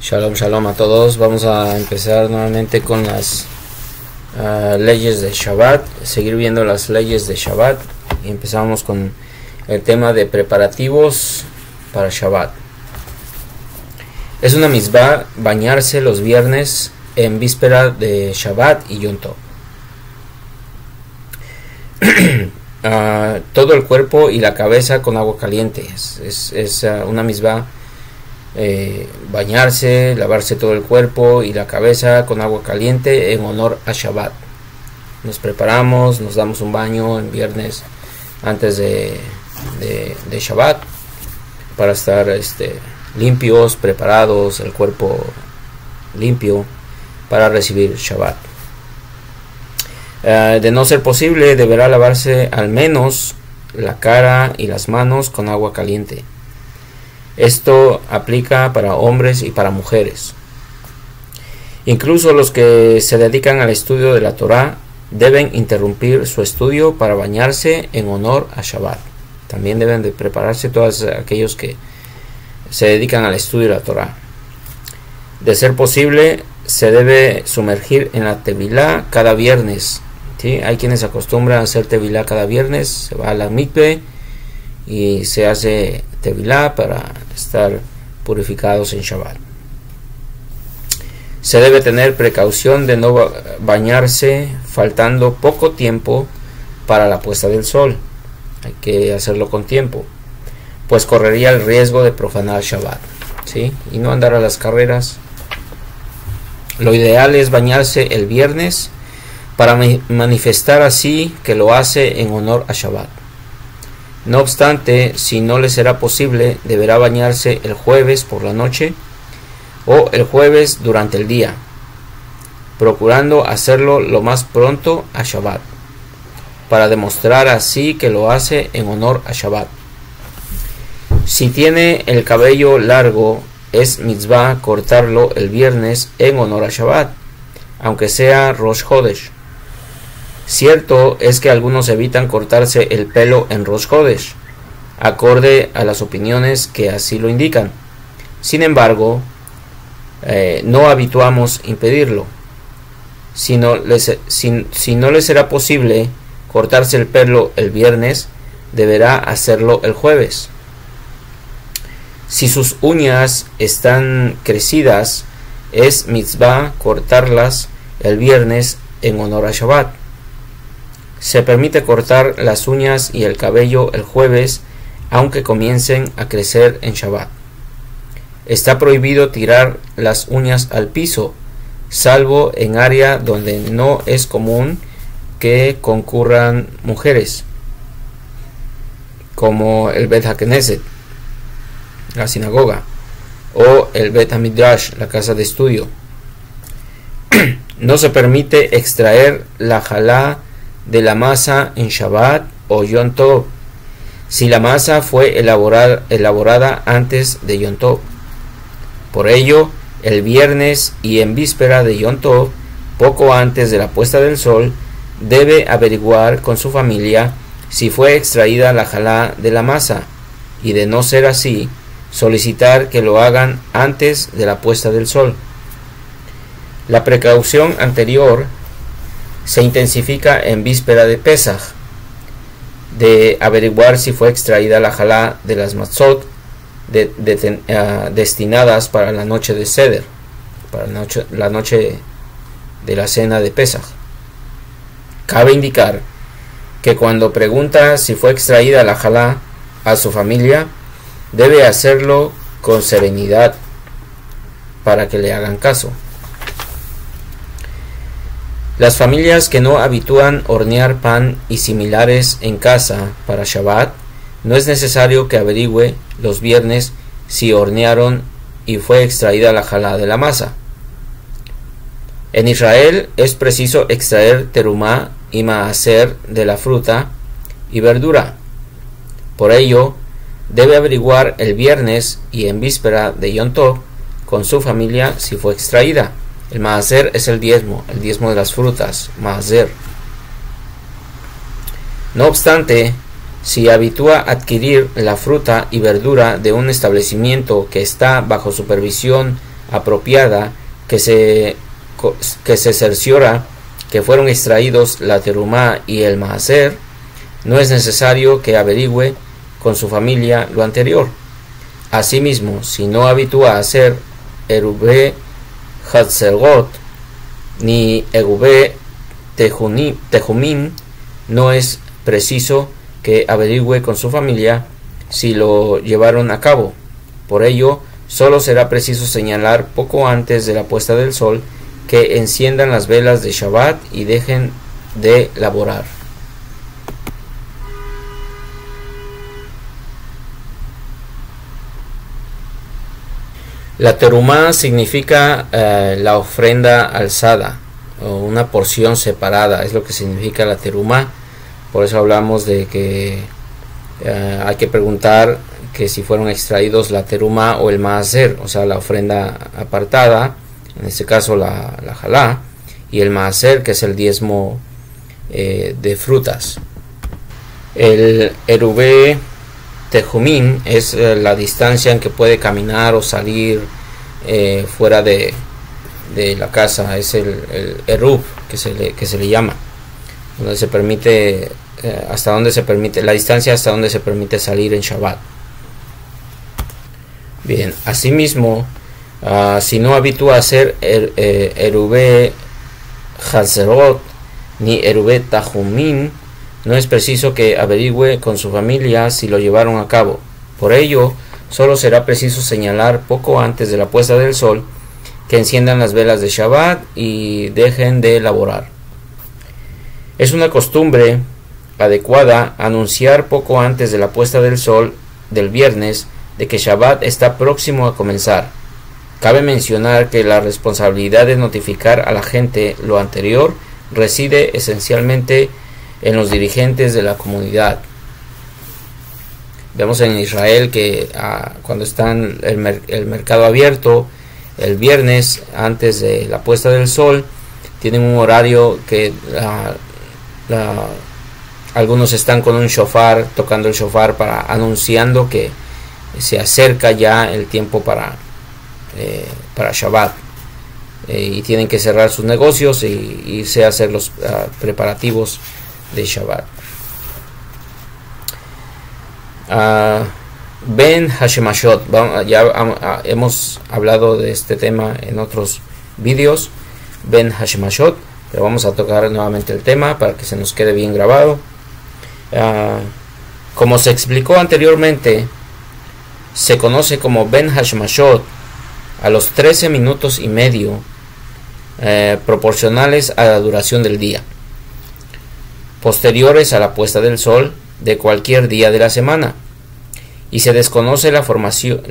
Shalom, shalom a todos. Vamos a empezar nuevamente con las leyes de Shabbat, seguir viendo las leyes de Shabbat. Y empezamos con el tema de preparativos para Shabbat. Es una mitzvah bañarse los viernes en víspera de Shabbat y Yom Tov. Todo el cuerpo y la cabeza con agua caliente. Es una mitzvah. Bañarse, lavarse todo el cuerpo y la cabeza con agua caliente en honor a Shabbat. Nos preparamos, nos damos un baño en viernes antes de Shabbat para estar limpios, preparados, el cuerpo limpio para recibir Shabbat. De no ser posible, deberá lavarse al menos la cara y las manos con agua caliente. Esto aplica para hombres y para mujeres. Incluso los que se dedican al estudio de la Torá deben interrumpir su estudio para bañarse en honor a Shabbat. También deben de prepararse todos aquellos que se dedican al estudio de la Torá. De ser posible, se debe sumergir en la tevilá cada viernes. ¿Sí? Hay quienes acostumbran a hacer tevilá cada viernes, se va a la mikve y se hace tevilá para estar purificados en Shabbat. Se debe tener precaución de no bañarse faltando poco tiempo para la puesta del sol. Hay que hacerlo con tiempo, pues correría el riesgo de profanar Shabbat, ¿sí? Y no andar a las carreras. Lo ideal es bañarse el viernes para manifestar así que lo hace en honor a Shabbat. No obstante, si no le será posible, deberá bañarse el jueves por la noche o el jueves durante el día, procurando hacerlo lo más pronto a Shabbat, para demostrar así que lo hace en honor a Shabbat. Si tiene el cabello largo, es mitzvah cortarlo el viernes en honor a Shabbat, aunque sea Rosh Hodesh. Cierto es que algunos evitan cortarse el pelo en Rosh Hodesh, acorde a las opiniones que así lo indican. Sin embargo, no habituamos impedirlo. Si no le será posible cortarse el pelo el viernes, deberá hacerlo el jueves. Si sus uñas están crecidas, es mitzvah cortarlas el viernes en honor a Shabbat. Se permite cortar las uñas y el cabello el jueves, aunque comiencen a crecer en Shabbat. Está prohibido tirar las uñas al piso, salvo en área donde no es común que concurran mujeres, como el Bet HaKnesset, la sinagoga, o el Bet HaMidrash, la casa de estudio. No se permite extraer la jalá de la masa en Shabbat o Yom Tov, si la masa fue elaborada antes de Yom Tov. Por ello, el viernes y en víspera de Yom Tov, poco antes de la puesta del sol, debe averiguar con su familia si fue extraída la jalá de la masa, y de no ser así, solicitar que lo hagan antes de la puesta del sol. La precaución anterior se intensifica en víspera de Pesach, de averiguar si fue extraída la jalá de las matzot destinadas para la noche de Seder, para la noche de la cena de Pesach. Cabe indicar que cuando pregunta si fue extraída la jalá a su familia, debe hacerlo con serenidad para que le hagan caso. Las familias que no habitúan hornear pan y similares en casa para Shabbat, no es necesario que averigüe los viernes si hornearon y fue extraída la jalá de la masa. En Israel es preciso extraer terumá y maaser de la fruta y verdura. Por ello, debe averiguar el viernes y en víspera de Yom Tov con su familia si fue extraída. El maaser es el diezmo de las frutas, maaser. No obstante, si habitúa a adquirir la fruta y verdura de un establecimiento que está bajo supervisión apropiada que se cerciora que fueron extraídos la terumá y el maaser, no es necesario que averigüe con su familia lo anterior. Asimismo, si no habitúa a hacer erubé hatzerot ni erubé tejumim, no es preciso que averigüe con su familia si lo llevaron a cabo. Por ello, solo será preciso señalar poco antes de la puesta del sol que enciendan las velas de Shabbat y dejen de laborar. La terumá significa la ofrenda alzada o una porción separada, es lo que significa la terumá. Por eso hablamos de que hay que preguntar que si fueron extraídos la terumá o el maaser, o sea, la ofrenda apartada, en este caso la jalá, y el maaser, que es el diezmo de frutas. El erubé tejumín es la distancia en que puede caminar o salir fuera de la casa. Es el erub que se le llama, donde se permite hasta donde se permite, la distancia hasta donde se permite salir en Shabbat. Bien, asimismo, si no habitúa a hacer erubé hazerot ni erubé tajumín, no es preciso que averigüe con su familia si lo llevaron a cabo. Por ello, solo será preciso señalar poco antes de la puesta del sol que enciendan las velas de Shabbat y dejen de laborar. Es una costumbre adecuada anunciar poco antes de la puesta del sol del viernes de que Shabbat está próximo a comenzar. Cabe mencionar que la responsabilidad de notificar a la gente lo anterior reside esencialmente en los dirigentes de la comunidad. Vemos en Israel que cuando está el mercado abierto el viernes antes de la puesta del sol, tienen un horario que algunos están con un shofar, tocando el shofar anunciando que se acerca ya el tiempo para Shabbat, y tienen que cerrar sus negocios y irse a hacer los preparativos de Shabbat. Ben Hashemashot, ya hemos hablado de este tema en otros vídeos. Ben Hashemashot, pero vamos a tocar nuevamente el tema para que se nos quede bien grabado. Como se explicó anteriormente, se conoce como Ben Hashemashot a los 13 minutos y medio proporcionales a la duración del día, posteriores a la puesta del sol de cualquier día de la semana, y se desconoce la formación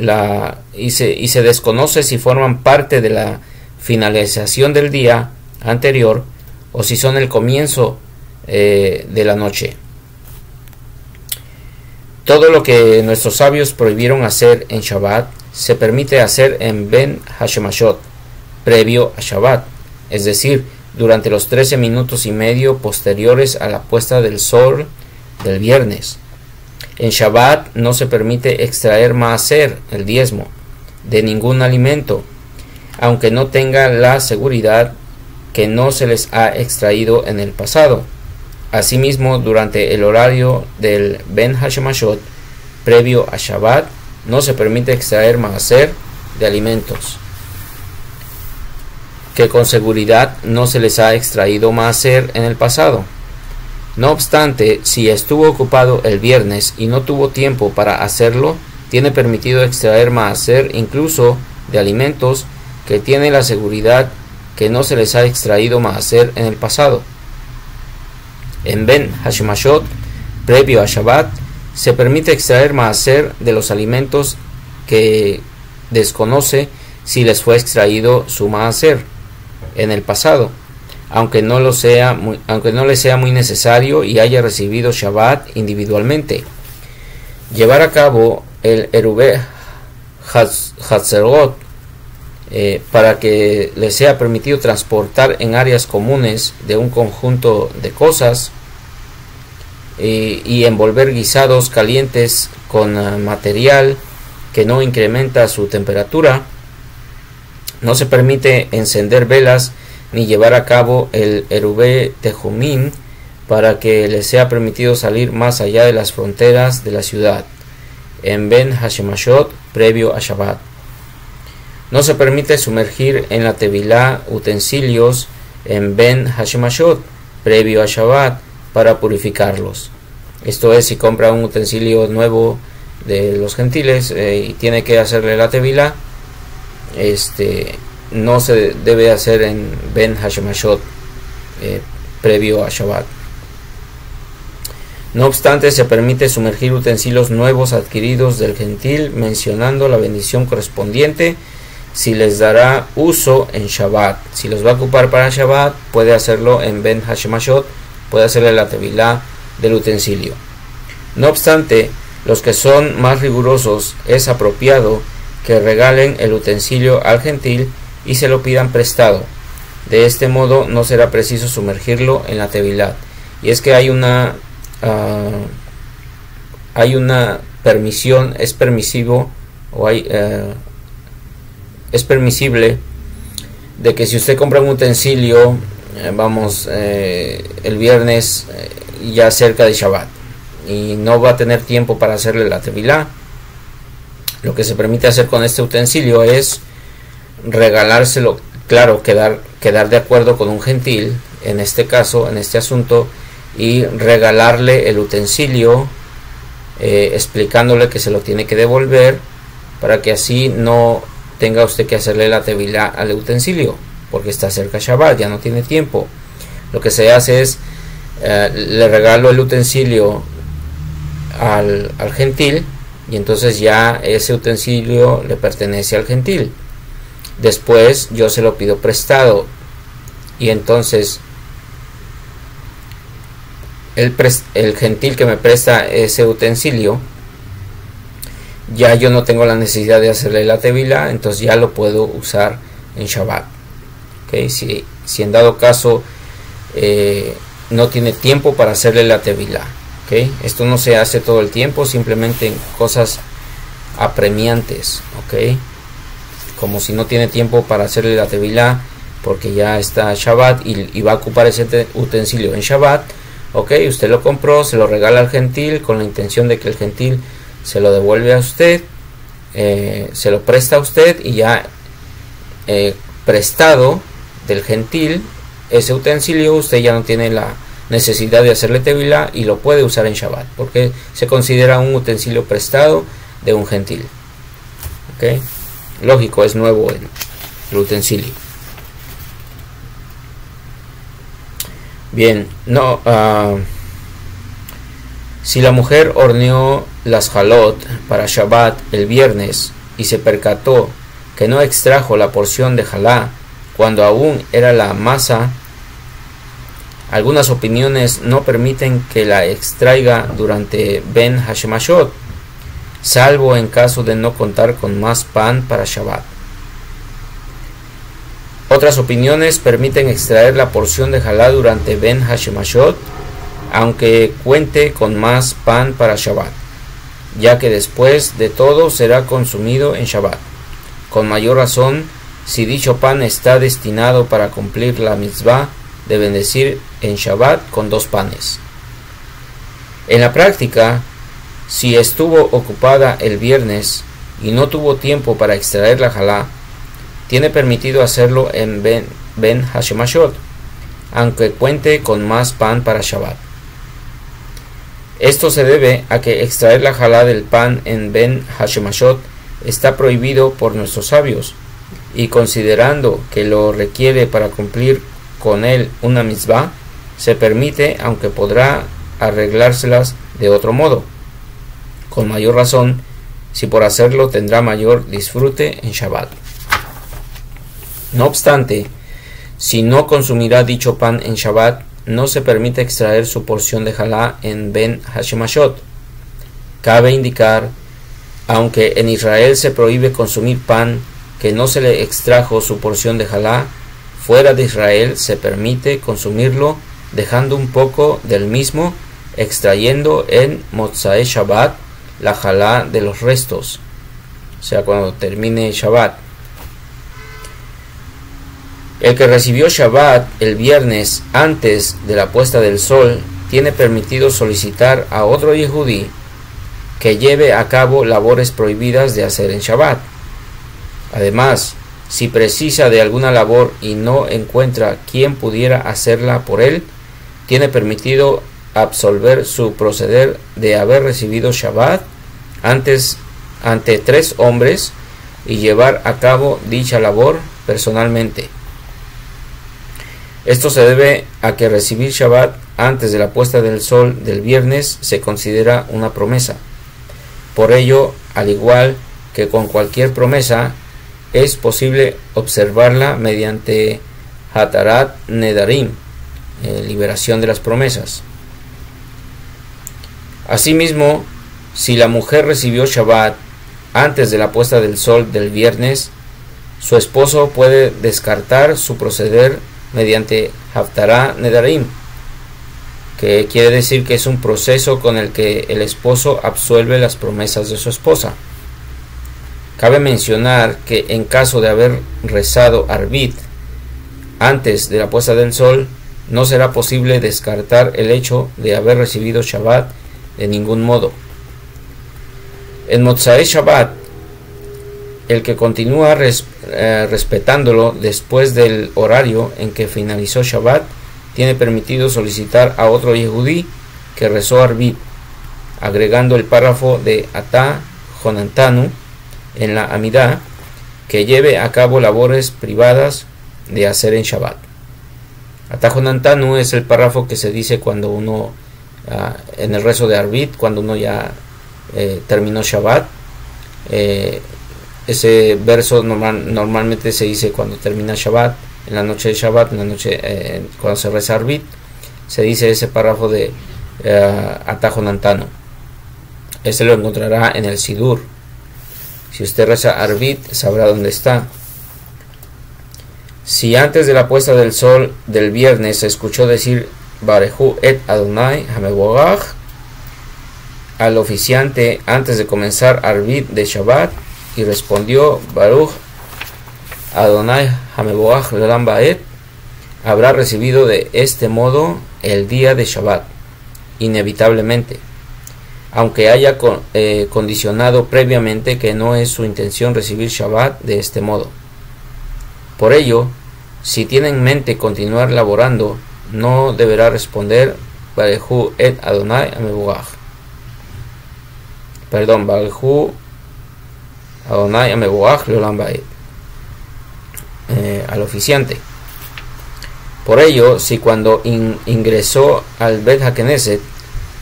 y se desconoce si forman parte de la finalización del día anterior o si son el comienzo de la noche. Todo lo que nuestros sabios prohibieron hacer en Shabbat se permite hacer en Ben Hashemashot, previo a Shabbat, es decir, durante los 13 minutos y medio posteriores a la puesta del sol del viernes. En Shabbat no se permite extraer maaser, el diezmo, de ningún alimento, aunque no tenga la seguridad que no se les ha extraído en el pasado. Asimismo, durante el horario del Ben Hashemashot, previo a Shabbat, no se permite extraer maaser de alimentos que con seguridad no se les ha extraído maaser en el pasado. No obstante, si estuvo ocupado el viernes y no tuvo tiempo para hacerlo, tiene permitido extraer maaser incluso de alimentos que tiene la seguridad que no se les ha extraído maaser en el pasado. En Ben Hashemashot, previo a Shabbat, se permite extraer maaser de los alimentos que desconoce si les fue extraído su maaser en el pasado, aunque no le sea muy necesario y haya recibido Shabbat individualmente. Llevar a cabo el erubé hatzerot para que le sea permitido transportar en áreas comunes de un conjunto de cosas y envolver guisados calientes con material que no incrementa su temperatura, No se permite encender velas ni llevar a cabo el Erubé Tejumín para que les sea permitido salir más allá de las fronteras de la ciudad, en Ben Hashemashot, previo a Shabbat. No se permite sumergir en la Tevilá utensilios en Ben Hashemashot, previo a Shabbat, para purificarlos. Esto es, si compra un utensilio nuevo de los gentiles y tiene que hacerle la Tevilá, no se debe hacer en Ben Hashemashot, previo a Shabbat. No obstante, se permite sumergir utensilios nuevos adquiridos del gentil, mencionando la bendición correspondiente si les dará uso en Shabbat. Si los va a ocupar para Shabbat, puede hacerlo en Ben Hashemashot, puede hacerle la tevilá del utensilio. No obstante, los que son más rigurosos, es apropiado que regalen el utensilio al gentil y se lo pidan prestado. De este modo no será preciso sumergirlo en la tevilá. Y es que hay una permisión, es permisivo o es permisible de que si usted compra un utensilio, el viernes ya cerca de Shabbat y no va a tener tiempo para hacerle la tevilá, lo que se permite hacer con este utensilio es regalárselo, claro, quedar de acuerdo con un gentil, en este caso, en este asunto, y regalarle el utensilio, explicándole que se lo tiene que devolver, para que así no tenga usted que hacerle la tevilá al utensilio, porque está cerca Shabbat, ya no tiene tiempo. Lo que se hace es, le regalo el utensilio al gentil, y entonces ya ese utensilio le pertenece al gentil. Después yo se lo pido prestado, y entonces el gentil que me presta ese utensilio, ya yo no tengo la necesidad de hacerle la tevilá, entonces ya lo puedo usar en Shabbat. ¿Okay? Si en dado caso no tiene tiempo para hacerle la tevilá. ¿Okay? Esto no se hace todo el tiempo, simplemente en cosas apremiantes. ¿Okay? Como si no tiene tiempo para hacerle la tevilá porque ya está Shabbat y va a ocupar ese utensilio en Shabbat. Ok, usted lo compró, se lo regala al gentil con la intención de que el gentil se lo devuelve a usted, se lo presta a usted, y ya prestado del gentil ese utensilio, usted ya no tiene la necesidad de hacerle tevilá y lo puede usar en Shabbat, porque se considera un utensilio prestado de un gentil. Ok, lógico, es nuevo el utensilio. Bien, si la mujer horneó las halot para Shabbat el viernes y se percató que no extrajo la porción de halá cuando aún era la masa, algunas opiniones no permiten que la extraiga durante Ben Hashemashot, salvo en caso de no contar con más pan para Shabbat. Otras opiniones permiten extraer la porción de halá durante Ben Hashemashot, aunque cuente con más pan para Shabbat, ya que después de todo será consumido en Shabbat. Con mayor razón, si dicho pan está destinado para cumplir la mitzvah de bendecir en Shabbat con 2 panes. En la práctica, si estuvo ocupada el viernes y no tuvo tiempo para extraer la halá, tiene permitido hacerlo en Ben Hashemashot, aunque cuente con más pan para Shabbat. Esto se debe a que extraer la halá del pan en Ben Hashemashot está prohibido por nuestros sabios, y considerando que lo requiere para cumplir con él una mitzvah, se permite, aunque podrá arreglárselas de otro modo. Con mayor razón, si por hacerlo tendrá mayor disfrute en Shabbat. No obstante, si no consumirá dicho pan en Shabbat, no se permite extraer su porción de halá en Ben Hashemashot. Cabe indicar, aunque en Israel se prohíbe consumir pan que no se le extrajo su porción de halá, fuera de Israel se permite consumirlo dejando un poco del mismo, extrayendo en Motzai Shabbat la halá de los restos, o sea, cuando termine Shabbat. El que recibió Shabbat el viernes antes de la puesta del sol tiene permitido solicitar a otro Yehudí que lleve a cabo labores prohibidas de hacer en Shabbat. Además, si precisa de alguna labor y no encuentra quien pudiera hacerla por él, tiene permitido absolver su proceder de haber recibido Shabbat antes ante 3 hombres y llevar a cabo dicha labor personalmente. Esto se debe a que recibir Shabbat antes de la puesta del sol del viernes se considera una promesa. Por ello, al igual que con cualquier promesa, es posible observarla mediante Hatarat Nedarim, liberación de las promesas. Asimismo, si la mujer recibió Shabbat antes de la puesta del sol del viernes, su esposo puede descartar su proceder mediante Haftarah Nedarim, que quiere decir que es un proceso con el que el esposo absuelve las promesas de su esposa. Cabe mencionar que en caso de haber rezado Arbit antes de la puesta del sol, no será posible descartar el hecho de haber recibido Shabbat de ningún modo. En Motzai Shabbat, el que continúa respetándolo después del horario en que finalizó Shabbat tiene permitido solicitar a otro Yehudí que rezó Arbit, agregando el párrafo de Atá Jonantanu en la Amidá, que lleve a cabo labores privadas de hacer en Shabbat. Atá Jonantanu es el párrafo que se dice cuando uno, en el rezo de Arbit, cuando uno ya terminó Shabbat. Ese verso normalmente se dice cuando termina Shabbat, en la noche de Shabbat, en la noche cuando se reza Arbit, se dice ese párrafo de Atá Jonantanu. Este lo encontrará en el Sidur. Si usted reza Arbit, sabrá dónde está. Si antes de la puesta del sol del viernes se escuchó decir Barehu et Adonai Hamevogach al oficiante antes de comenzar Arbit de Shabbat, y respondió Baruch Adonai Hamevogach Leolam Baed, habrá recibido de este modo el día de Shabbat, inevitablemente, aunque haya condicionado previamente que no es su intención recibir Shabbat de este modo. Por ello, si tiene en mente continuar laborando, no deberá responder Barehu et Adonai Hamevogach. Barehu Adonai Hamevogach Leolam Baed, al oficiante. Por ello, si cuando ingresó al Bet HaKnesset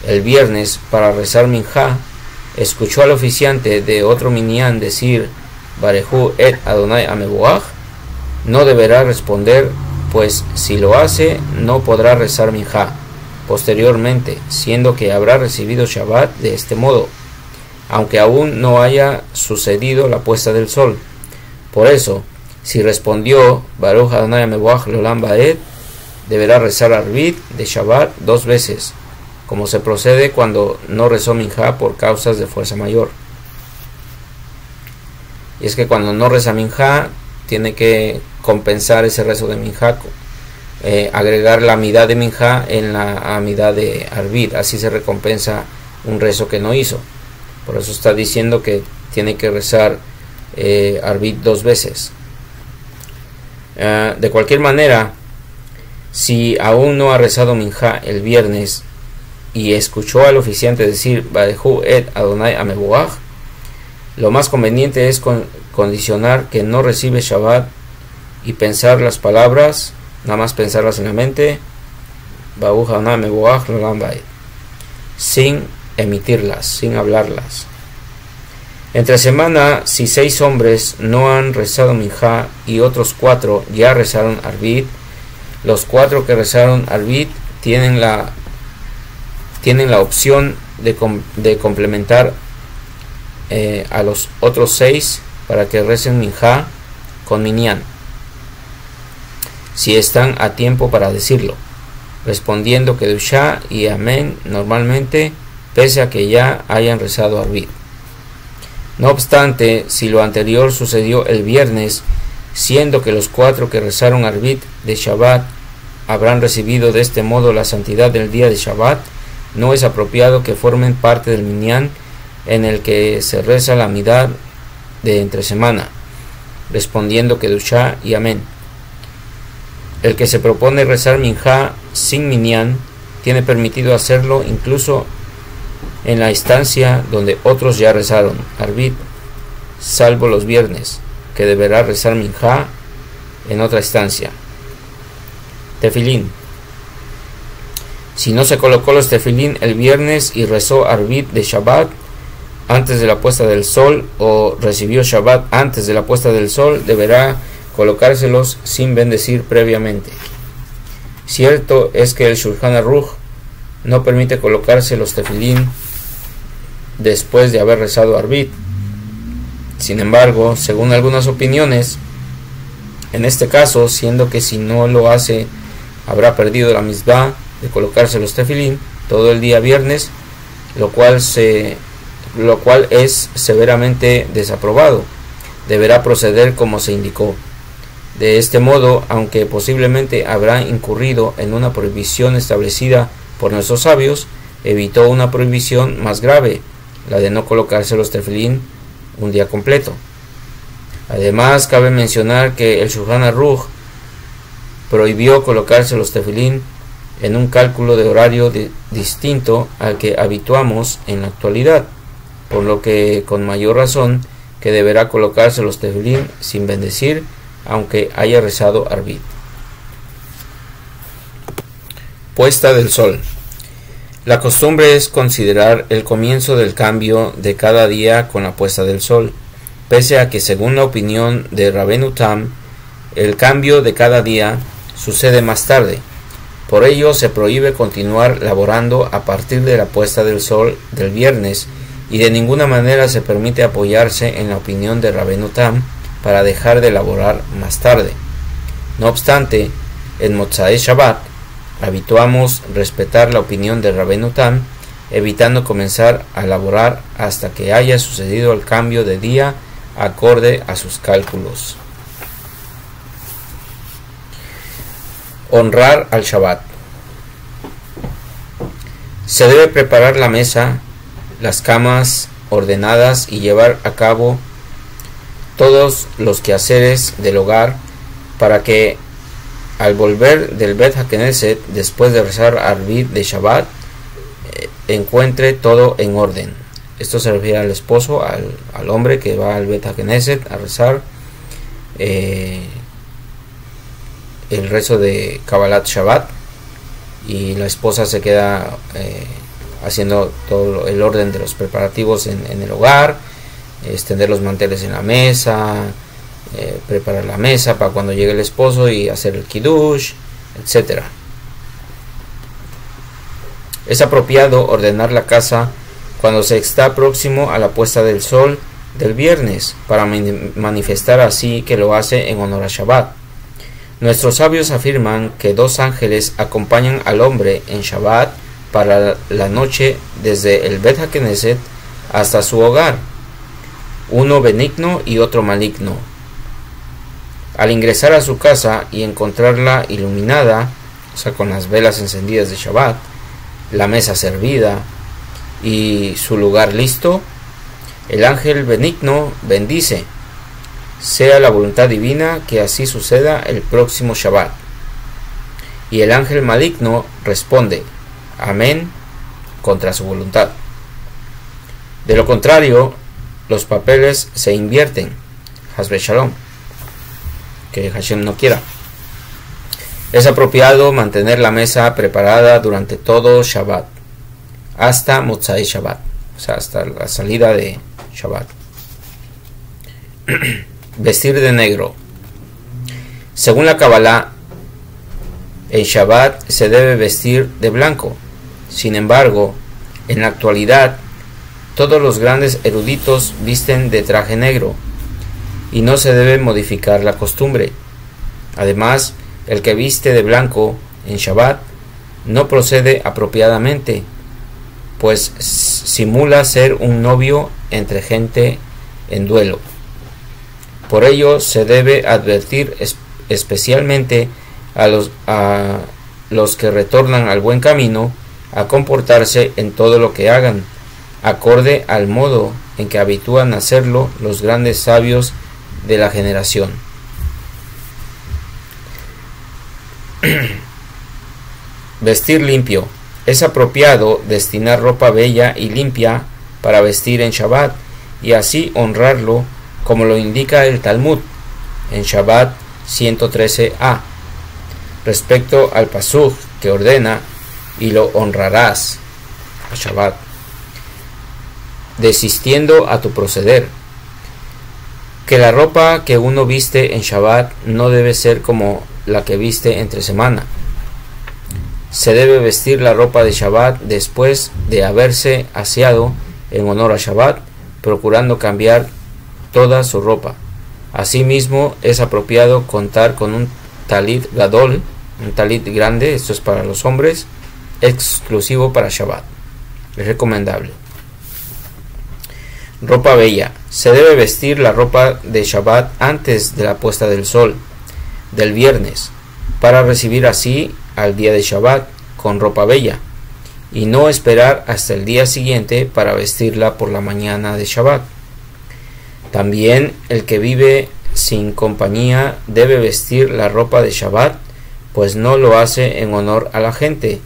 el viernes para rezar Minjá, escuchó al oficiante de otro minyan decir Barehu et Adonai Hamevogach, no deberá responder, pues si lo hace no podrá rezar Minjá posteriormente, siendo que habrá recibido Shabbat de este modo, aunque aún no haya sucedido la puesta del sol. Por eso, si respondió Baruch Adonai Hamevogach Leolam Baed, deberá rezar Arbit de Shabbat 2 veces, como se procede cuando no rezó Minjá por causas de fuerza mayor. Y es que cuando no reza Minjá, tiene que compensar ese rezo de Minjá, agregar la amidad de Minjá en la amidad de Arbit, así se recompensa un rezo que no hizo. Por eso está diciendo que tiene que rezar Arbit 2 veces. De cualquier manera, si aún no ha rezado Minjá el viernes y escuchó al oficiante decir Barehu et Adonai Hamevogach, lo más conveniente es condicionar que no recibe Shabbat y pensar las palabras, nada más pensarlas en la mente, Baruch Adonai Hamevogach Leolam Baed, sin emitirlas, sin hablarlas. Entre semana, si 6 hombres no han rezado Minjá y otros 4 ya rezaron Arbit, los 4 que rezaron Arbit tienen la opción de complementar a los otros 6 para que recen Minjá con minyan, si están a tiempo para decirlo, respondiendo Kedushá y Amén normalmente, pese a que ya hayan rezado Arbit. No obstante, si lo anterior sucedió el viernes, siendo que los 4 que rezaron Arbit de Shabbat habrán recibido de este modo la santidad del día de Shabbat, no es apropiado que formen parte del minyan en el que se reza la midá de entre semana, respondiendo Kedushá y Amén. El que se propone rezar minjá sin minyan tiene permitido hacerlo incluso en la instancia donde otros ya rezaron Arbit, salvo los viernes, que deberá rezar minjá en otra instancia. Tefilín. Si no se colocó los tefilín el viernes y rezó Arbit de Shabbat antes de la puesta del sol, o recibió Shabbat antes de la puesta del sol, deberá colocárselos sin bendecir previamente. Cierto es que el Shulchan Aruch no permite colocarse los tefilín después de haber rezado Arbit. Sin embargo, según algunas opiniones, en este caso, siendo que si no lo hace habrá perdido la mitzvah de colocarse los tefilín todo el día viernes, lo cual es severamente desaprobado, deberá proceder como se indicó. De este modo, aunque posiblemente habrá incurrido en una prohibición establecida por nuestros sabios, evitó una prohibición más grave, la de no colocarse los tefilín un día completo. Además, cabe mencionar que el Shulchan Aruch prohibió colocarse los tefilín en un cálculo de horario distinto al que habituamos en la actualidad, por lo que con mayor razón que deberá colocarse los tefilín sin bendecir, aunque haya rezado Arbit. Puesta del sol. La costumbre es considerar el comienzo del cambio de cada día con la puesta del sol, pese a que según la opinión de Rabbeinu Tam, el cambio de cada día sucede más tarde. Por ello se prohíbe continuar laborando a partir de la puesta del sol del viernes, y de ninguna manera se permite apoyarse en la opinión de Rabbeinu Tam para dejar de laborar más tarde. No obstante, en Motzai Shabbat habituamos respetar la opinión de Rabbeinu Tam, evitando comenzar a laborar hasta que haya sucedido el cambio de día acorde a sus cálculos. Honrar al Shabbat. Se debe preparar la mesa, las camas ordenadas y llevar a cabo todos los quehaceres del hogar para que al volver del Bet HaKnesset después de rezar Arbit de Shabbat encuentre todo en orden. Esto se refiere al esposo, al hombre que va al Bet HaKnesset a rezar el rezo de Kabbalat Shabbat, y la esposa se queda haciendo todo el orden de los preparativos en el hogar, extender los manteles en la mesa, preparar la mesa para cuando llegue el esposo y hacer el kiddush, etc. Es apropiado ordenar la casa cuando se está próximo a la puesta del sol del viernes, para manifestar así que lo hace en honor a Shabbat. Nuestros sabios afirman que 2 ángeles acompañan al hombre en Shabbat para la noche desde el Bet HaKnesset hasta su hogar, uno benigno y otro maligno. Al ingresar a su casa y encontrarla iluminada, o sea, con las velas encendidas de Shabbat, la mesa servida y su lugar listo, el ángel benigno bendice: sea la voluntad divina que así suceda el próximo Shabbat. Y el ángel maligno responde: amén, contra su voluntad. De lo contrario, los papeles se invierten. Hasbe Shalom, que Hashem no quiera. Es apropiado mantener la mesa preparada durante todo Shabbat, hasta Motzai Shabbat, o sea, hasta la salida de Shabbat. Vestir de negro. Según la Kabbalah, en Shabbat se debe vestir de blanco. Sin embargo, en la actualidad, todos los grandes eruditos visten de traje negro, y no se debe modificar la costumbre. Además, el que viste de blanco en Shabbat no procede apropiadamente, pues simula ser un novio entre gente en duelo. Por ello se debe advertir especialmente a los que retornan al buen camino a comportarse en todo lo que hagan, acorde al modo en que habitúan a hacerlo los grandes sabios de la generación. Vestir limpio. Es apropiado destinar ropa bella y limpia para vestir en Shabbat y así honrarlo, como lo indica el Talmud en Shabbat 113a, respecto al pasuk que ordena: y lo honrarás a Shabbat, desistiendo a tu proceder. Que la ropa que uno viste en Shabbat no debe ser como la que viste entre semana. Se debe vestir la ropa de Shabbat después de haberse aseado en honor a Shabbat, procurando cambiar toda su ropa. Asimismo, es apropiado contar con un talit gadol, un talit grande, esto es para los hombres, exclusivo para Shabbat. Es recomendable. Ropa bella. Se debe vestir la ropa de Shabbat antes de la puesta del sol del viernes, para recibir así al día de Shabbat con ropa bella, y no esperar hasta el día siguiente para vestirla por la mañana de Shabbat. También el que vive sin compañía debe vestir la ropa de Shabbat, pues no lo hace en honor a la gente,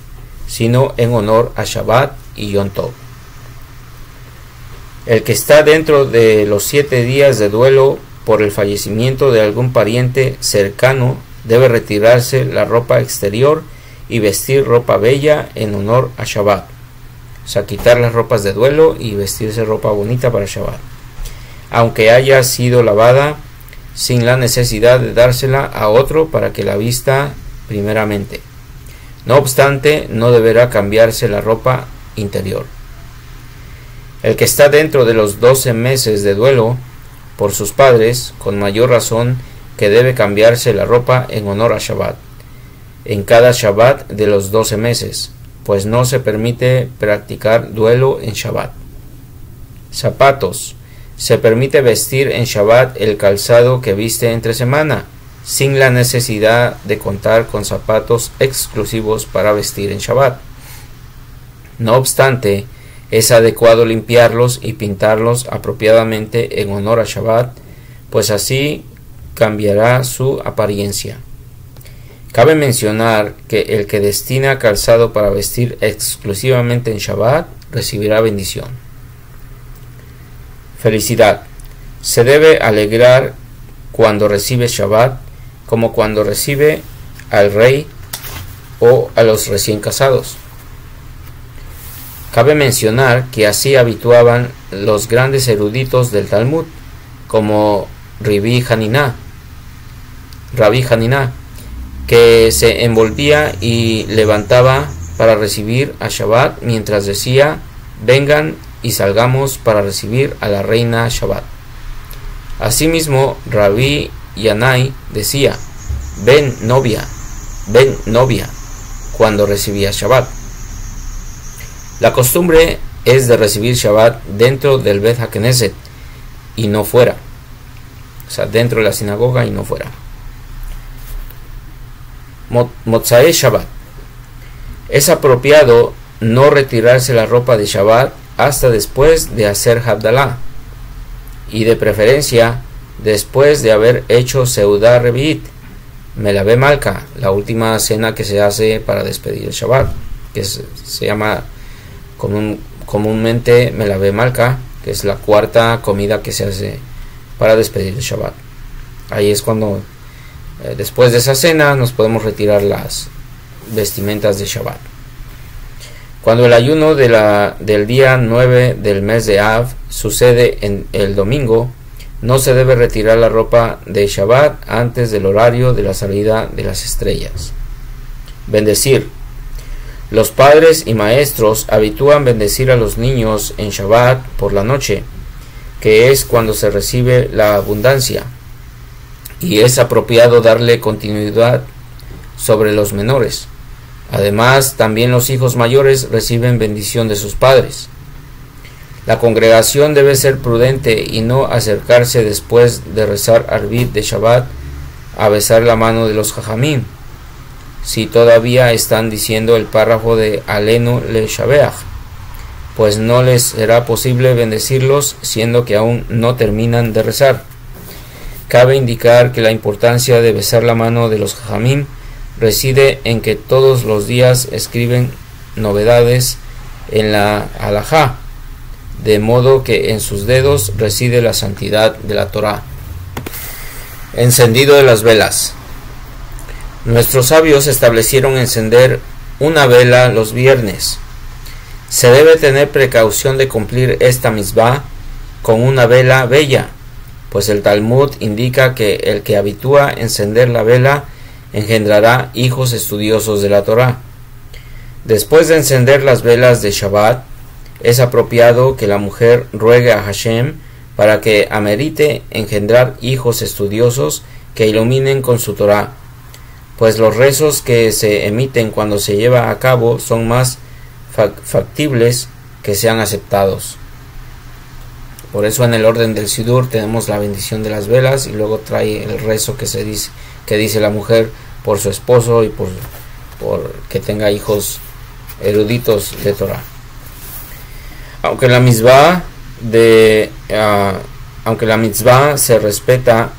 sino en honor a Shabbat y Yom Tov. El que está dentro de los 7 días de duelo por el fallecimiento de algún pariente cercano debe retirarse la ropa exterior y vestir ropa bella en honor a Shabbat. O sea, quitar las ropas de duelo y vestirse ropa bonita para Shabbat, aunque haya sido lavada, sin la necesidad de dársela a otro para que la vista primeramente. No obstante, no deberá cambiarse la ropa interior. El que está dentro de los 12 meses de duelo por sus padres, con mayor razón que debe cambiarse la ropa en honor a Shabbat, en cada Shabbat de los 12 meses, pues no se permite practicar duelo en Shabbat. Zapatos. Se permite vestir en Shabbat el calzado que viste entre semana, sin la necesidad de contar con zapatos exclusivos para vestir en Shabbat. No obstante, es adecuado limpiarlos y pintarlos apropiadamente en honor a Shabbat, pues así cambiará su apariencia. Cabe mencionar que el que destina calzado para vestir exclusivamente en Shabbat recibirá bendición. Felicidad. Se debe alegrar cuando recibe Shabbat, como cuando recibe al rey o a los recién casados. Cabe mencionar que así habituaban los grandes eruditos del Talmud, como Rabbi Hanina, que se envolvía y levantaba para recibir a Shabbat, mientras decía: vengan y salgamos para recibir a la reina Shabbat. Asimismo, Rabbi Yanai decía: ven novia, cuando recibía Shabbat. La costumbre es de recibir Shabbat dentro del Bet HaKnesset y no fuera, o sea, dentro de la sinagoga y no fuera. Motzai Shabbat. Es apropiado no retirarse la ropa de Shabbat hasta después de hacer Havdalah, y de preferencia después de haber hecho Seudá Revi'it, Melavé Malka, la última cena que se hace para despedir el Shabbat, que se llama comúnmente Melavé Malka, que es la cuarta comida que se hace para despedir el Shabbat. Ahí es cuando después de esa cena nos podemos retirar las vestimentas de Shabbat. Cuando el ayuno del día 9 del mes de Av sucede en el domingo, no se debe retirar la ropa de Shabbat antes del horario de la salida de las estrellas. Bendecir. Los padres y maestros habitúan bendecir a los niños en Shabbat por la noche, que es cuando se recibe la abundancia, y es apropiado darle continuidad sobre los menores. Además, también los hijos mayores reciben bendición de sus padres. La congregación debe ser prudente y no acercarse después de rezar Arbit de Shabbat a besar la mano de los Jajamim, si todavía están diciendo el párrafo de Alenu le Shabeach, pues no les será posible bendecirlos siendo que aún no terminan de rezar. Cabe indicar que la importancia de besar la mano de los Jajamim reside en que todos los días escriben novedades en la halajá, de modo que en sus dedos reside la santidad de la Torá. Encendido de las velas. Nuestros sabios establecieron encender una vela los viernes. Se debe tener precaución de cumplir esta misbah con una vela bella, pues el Talmud indica que el que habitúa encender la vela engendrará hijos estudiosos de la Torá. Después de encender las velas de Shabbat, es apropiado que la mujer ruegue a Hashem para que amerite engendrar hijos estudiosos que iluminen con su Torá, pues los rezos que se emiten cuando se lleva a cabo son más factibles que sean aceptados. Por eso en el orden del Sidur tenemos la bendición de las velas y luego trae el rezo que dice la mujer por su esposo y por que tenga hijos eruditos de Torah. Aunque la mitzvah se respeta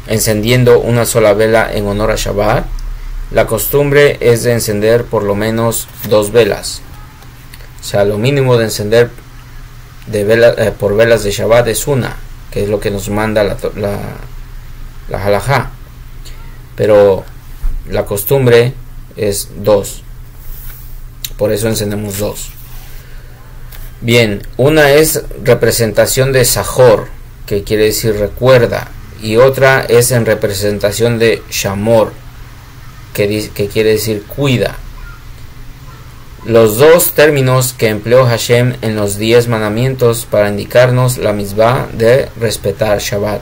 encendiendo una sola vela en honor a Shabbat, la costumbre es de encender por lo menos 2 velas. O sea, lo mínimo de encender por velas de Shabbat es una, que es lo que nos manda la halajá. Pero la costumbre es 2. Por eso encendemos 2. Bien, una es representación de Sajor, que quiere decir recuerda, y otra es en representación de Shamor, que quiere decir cuida. Los dos términos que empleó Hashem en los 10 mandamientos para indicarnos la misbah de respetar Shabbat.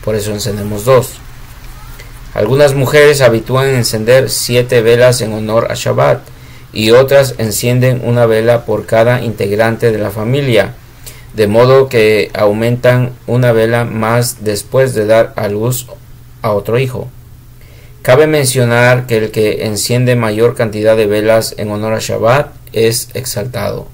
Por eso encendemos 2. Algunas mujeres habitúan encender 7 velas en honor a Shabbat, y otras encienden una vela por cada integrante de la familia, de modo que aumentan una vela más después de dar a luz a otro hijo. Cabe mencionar que el que enciende mayor cantidad de velas en honor a Shabbat es exaltado.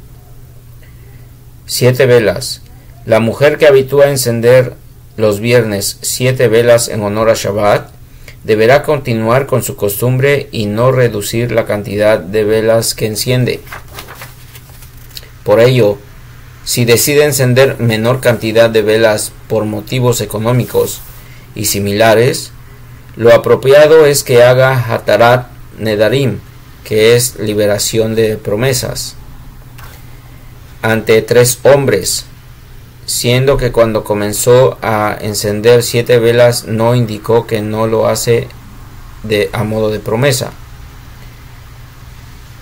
7 velas. La mujer que habitúa a encender los viernes 7 velas en honor a Shabbat deberá continuar con su costumbre y no reducir la cantidad de velas que enciende. Por ello, si decide encender menor cantidad de velas por motivos económicos y similares, lo apropiado es que haga Hatarat Nedarim, que es liberación de promesas, ante 3 hombres, siendo que cuando comenzó a encender 7 velas no indicó que no lo hace a modo de promesa.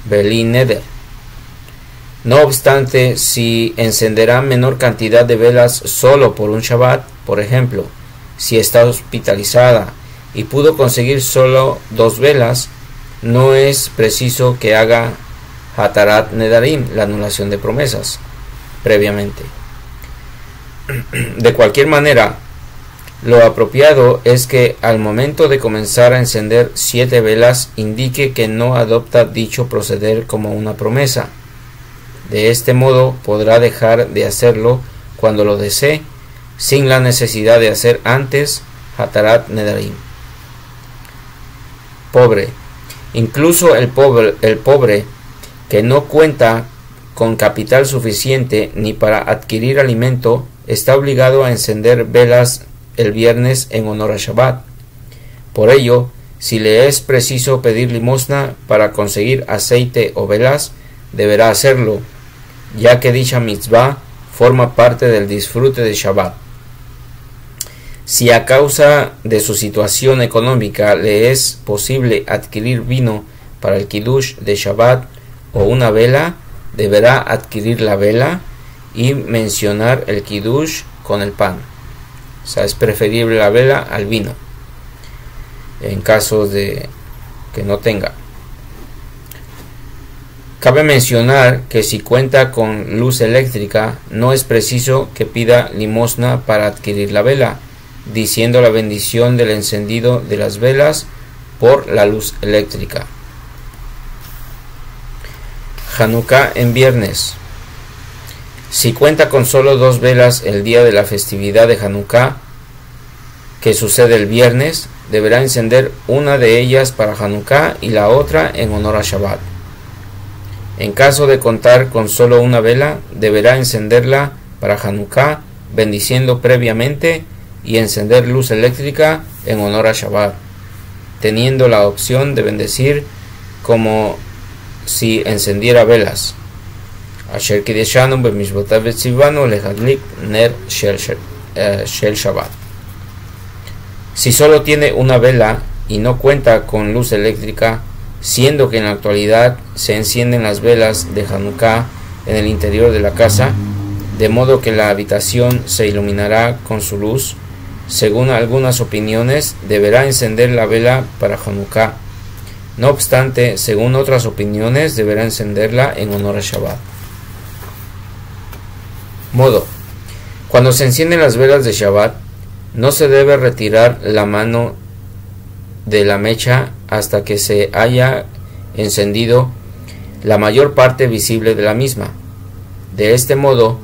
Beli Neder. No obstante, si encenderá menor cantidad de velas solo por un Shabbat, por ejemplo, si está hospitalizada y pudo conseguir solo 2 velas, no es preciso que haga Hatarat Nedarim, la anulación de promesas, previamente. De cualquier manera, lo apropiado es que al momento de comenzar a encender 7 velas indique que no adopta dicho proceder como una promesa. De este modo podrá dejar de hacerlo cuando lo desee, sin la necesidad de hacer antes Hatarat Nedarim. Pobre. Incluso el pobre que no cuenta con capital suficiente ni para adquirir alimento está obligado a encender velas el viernes en honor a Shabbat. Por ello, si le es preciso pedir limosna para conseguir aceite o velas, deberá hacerlo, ya que dicha mitzvah forma parte del disfrute de Shabbat. Si a causa de su situación económica le es posible adquirir vino para el kiddush de Shabbat o una vela, deberá adquirir la vela y mencionar el kiddush con el pan. O sea, es preferible la vela al vino en caso de que no tenga. Cabe mencionar que si cuenta con luz eléctrica, no es preciso que pida limosna para adquirir la vela, diciendo la bendición del encendido de las velas por la luz eléctrica. Hanukkah en viernes. Si cuenta con solo 2 velas el día de la festividad de Hanukkah, que sucede el viernes, deberá encender una de ellas para Hanukkah y la otra en honor a Shabbat. En caso de contar con solo una vela, deberá encenderla para Hanukkah, bendiciendo previamente, y encender luz eléctrica en honor a Shabbat, teniendo la opción de bendecir como si encendiera velas. Asher kideshanu b'mishvotav v'tzivanu lehadlik ner shel Shabbat. Si solo tiene una vela y no cuenta con luz eléctrica, siendo que en la actualidad se encienden las velas de Hanukkah en el interior de la casa, de modo que la habitación se iluminará con su luz, según algunas opiniones, deberá encender la vela para Hanukkah. No obstante, según otras opiniones, deberá encenderla en honor a Shabbat. Modo: cuando se encienden las velas de Shabbat, no se debe retirar la mano de la mecha hasta que se haya encendido la mayor parte visible de la misma. De este modo,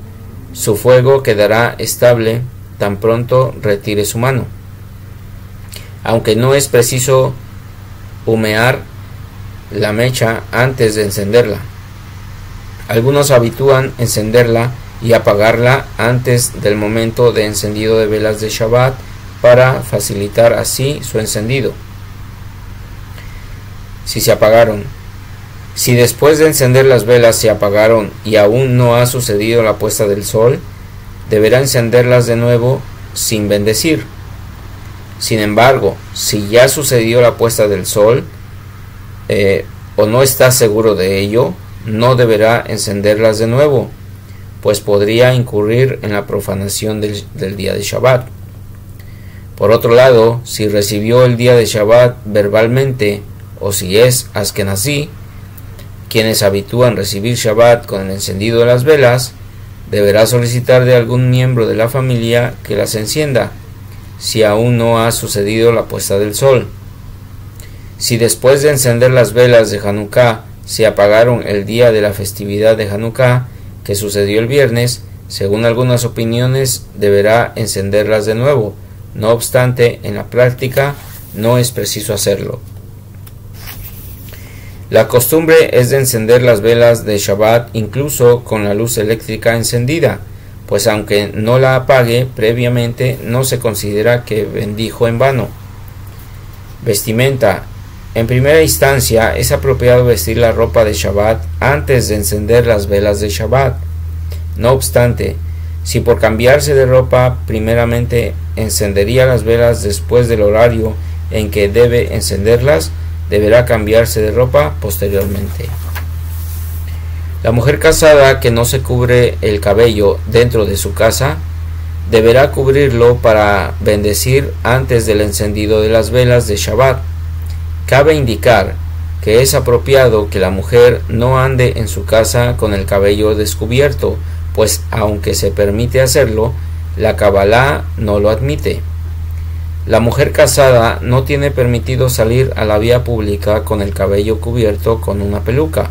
su fuego quedará estable tan pronto retire su mano, aunque no es preciso humear la mecha antes de encenderla. Algunos habitúan encenderla y apagarla antes del momento de encendido de velas de Shabbat para facilitar así su encendido. Si se apagaron. Si después de encender las velas se apagaron y aún no ha sucedido la puesta del sol, deberá encenderlas de nuevo sin bendecir. Sin embargo, si ya sucedió la puesta del sol o no está seguro de ello, no deberá encenderlas de nuevo, pues podría incurrir en la profanación del día de Shabbat. Por otro lado, si recibió el día de Shabbat verbalmente, o si es Askenazí, quienes habitúan recibir Shabbat con el encendido de las velas, deberá solicitar de algún miembro de la familia que las encienda, si aún no ha sucedido la puesta del sol. Si después de encender las velas de Hanukkah se apagaron el día de la festividad de Hanukkah, que sucedió el viernes, según algunas opiniones, deberá encenderlas de nuevo. No obstante, en la práctica no es preciso hacerlo. La costumbre es de encender las velas de Shabbat incluso con la luz eléctrica encendida, pues aunque no la apague previamente, no se considera que bendijo en vano. Vestimenta. En primera instancia, es apropiado vestir la ropa de Shabbat antes de encender las velas de Shabbat. No obstante, si por cambiarse de ropa primeramente encendería las velas después del horario en que debe encenderlas, deberá cambiarse de ropa posteriormente. La mujer casada que no se cubre el cabello dentro de su casa, deberá cubrirlo para bendecir antes del encendido de las velas de Shabbat. Cabe indicar que es apropiado que la mujer no ande en su casa con el cabello descubierto, pues aunque se permite hacerlo, la Kabbalah no lo admite. La mujer casada no tiene permitido salir a la vía pública con el cabello cubierto con una peluca.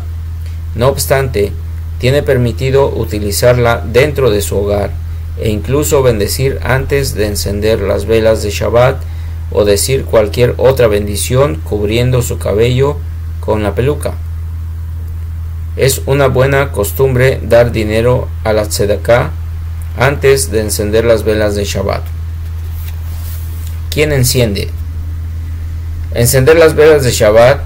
No obstante, tiene permitido utilizarla dentro de su hogar e incluso bendecir antes de encender las velas de Shabbat o decir cualquier otra bendición cubriendo su cabello con la peluca. Es una buena costumbre dar dinero a la tzedakah antes de encender las velas de Shabbat. ¿Quién enciende? Encender las velas de Shabbat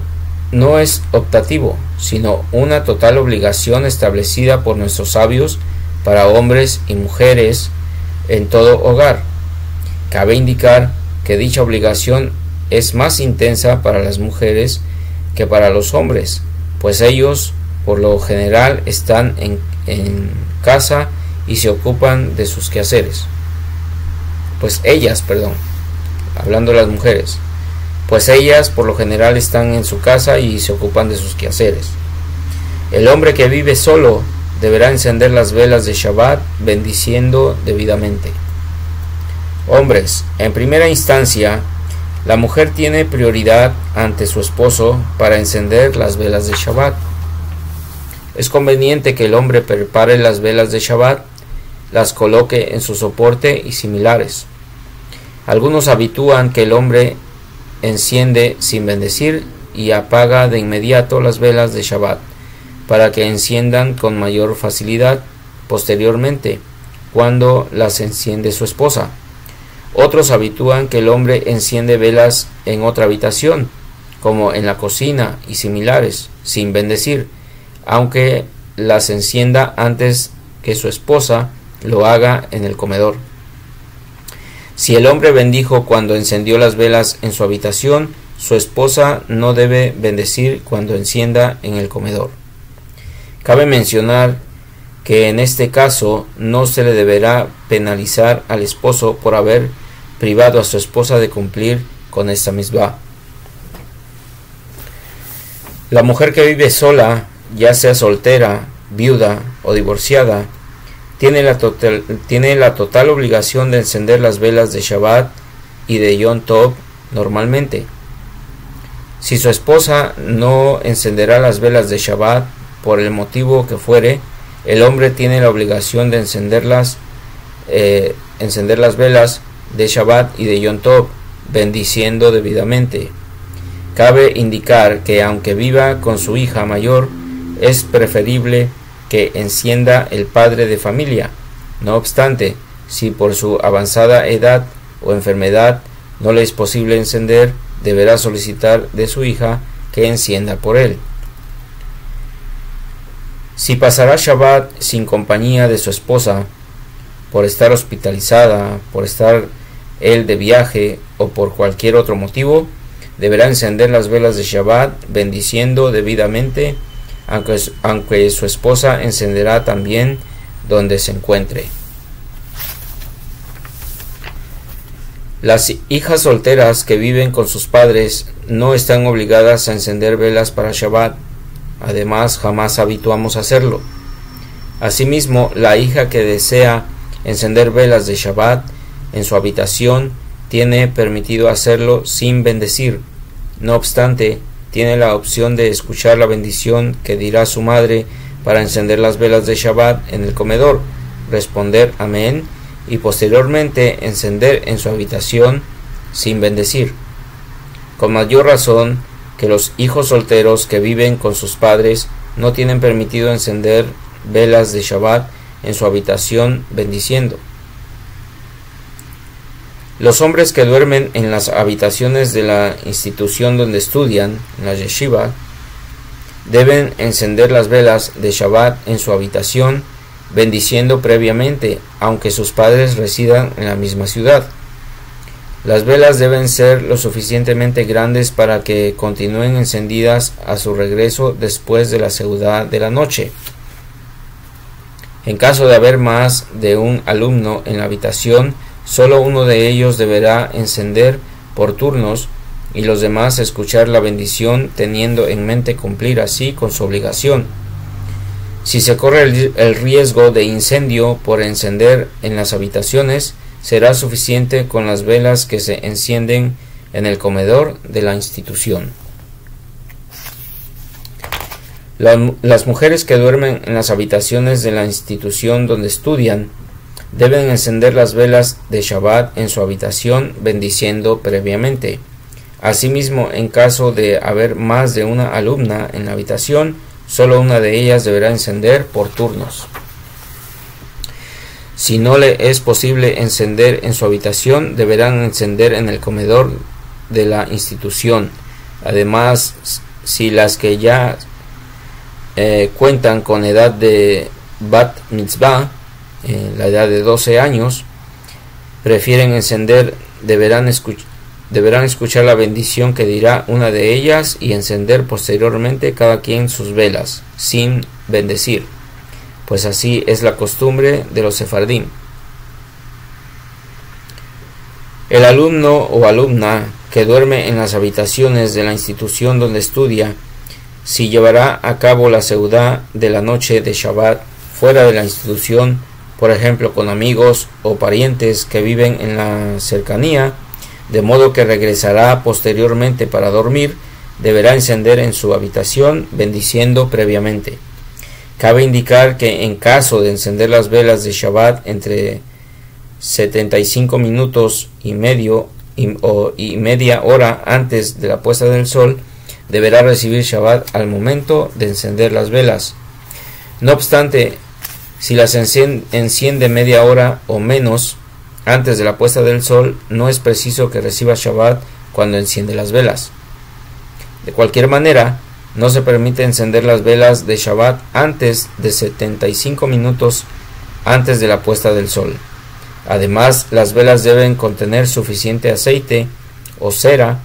no es optativo, sino una total obligación establecida por nuestros sabios para hombres y mujeres en todo hogar. Cabe indicar que dicha obligación es más intensa para las mujeres que para los hombres, pues ellos por lo general están en casa y se ocupan de sus quehaceres. Hablando de las mujeres, pues ellas por lo general están en su casa y se ocupan de sus quehaceres. El hombre que vive solo deberá encender las velas de Shabbat bendiciendo debidamente. Hombres, en primera instancia, la mujer tiene prioridad ante su esposo para encender las velas de Shabbat. Es conveniente que el hombre prepare las velas de Shabbat, las coloque en su soporte y similares. Algunos habitúan que el hombre enciende sin bendecir y apaga de inmediato las velas de Shabbat, para que enciendan con mayor facilidad posteriormente, cuando las enciende su esposa. Otros habitúan que el hombre enciende velas en otra habitación, como en la cocina y similares, sin bendecir, aunque las encienda antes que su esposa lo haga en el comedor. Si el hombre bendijo cuando encendió las velas en su habitación, su esposa no debe bendecir cuando encienda en el comedor. Cabe mencionar que en este caso no se le deberá penalizar al esposo por haber privado a su esposa de cumplir con esta mitzvah. La mujer que vive sola, ya sea soltera, viuda o divorciada, tiene la total obligación de encender las velas de Shabbat y de Yom Tov normalmente. Si su esposa no encenderá las velas de Shabbat por el motivo que fuere, el hombre tiene la obligación de encender las velas de Shabbat y de Yom Tov, bendiciendo debidamente. Cabe indicar que aunque viva con su hija mayor, es preferible que encienda el padre de familia. No obstante, si por su avanzada edad o enfermedad no le es posible encender, deberá solicitar de su hija que encienda por él. Si pasará Shabbat sin compañía de su esposa, por estar hospitalizada, por estar él de viaje o por cualquier otro motivo, deberá encender las velas de Shabbat bendiciendo debidamente, aunque su esposa encenderá también donde se encuentre. Las hijas solteras que viven con sus padres no están obligadas a encender velas para Shabbat. Además, jamás habituamos a hacerlo. Asimismo, la hija que desea encender velas de Shabbat en su habitación tiene permitido hacerlo sin bendecir. No obstante, tiene la opción de escuchar la bendición que dirá su madre para encender las velas de Shabbat en el comedor, responder amén y posteriormente encender en su habitación sin bendecir. Con mayor razón que los hijos solteros que viven con sus padres no tienen permitido encender velas de Shabbat en su habitación bendiciendo. Los hombres que duermen en las habitaciones de la institución donde estudian, en la yeshiva, deben encender las velas de Shabbat en su habitación, bendiciendo previamente, aunque sus padres residan en la misma ciudad. Las velas deben ser lo suficientemente grandes para que continúen encendidas a su regreso después de la seudá de la noche. En caso de haber más de un alumno en la habitación, solo uno de ellos deberá encender por turnos y los demás escuchar la bendición, teniendo en mente cumplir así con su obligación. Si se corre el riesgo de incendio por encender en las habitaciones, será suficiente con las velas que se encienden en el comedor de la institución. Las mujeres que duermen en las habitaciones de la institución donde estudian deben encender las velas de Shabbat en su habitación bendiciendo previamente. Asimismo, en caso de haber más de una alumna en la habitación, solo una de ellas deberá encender por turnos. Si no le es posible encender en su habitación, deberán encender en el comedor de la institución. Además, si las que ya cuentan con edad de Bat Mitzvah, la edad de 12 años, prefieren encender, deberán escuchar la bendición que dirá una de ellas y encender posteriormente cada quien sus velas, sin bendecir, pues así es la costumbre de los sefardim. El alumno o alumna que duerme en las habitaciones de la institución donde estudia, Si llevará a cabo la seudá de la noche de Shabbat fuera de la institución, por ejemplo con amigos o parientes que viven en la cercanía, de modo que regresará posteriormente para dormir, deberá encender en su habitación, bendiciendo previamente. Cabe indicar que en caso de encender las velas de Shabbat entre 75 minutos y medio y media hora antes de la puesta del sol, deberá recibir Shabbat al momento de encender las velas. No obstante, si las enciende media hora o menos antes de la puesta del sol, no es preciso que reciba Shabbat cuando enciende las velas. De cualquier manera, no se permite encender las velas de Shabbat antes de 75 minutos antes de la puesta del sol. Además, las velas deben contener suficiente aceite o cera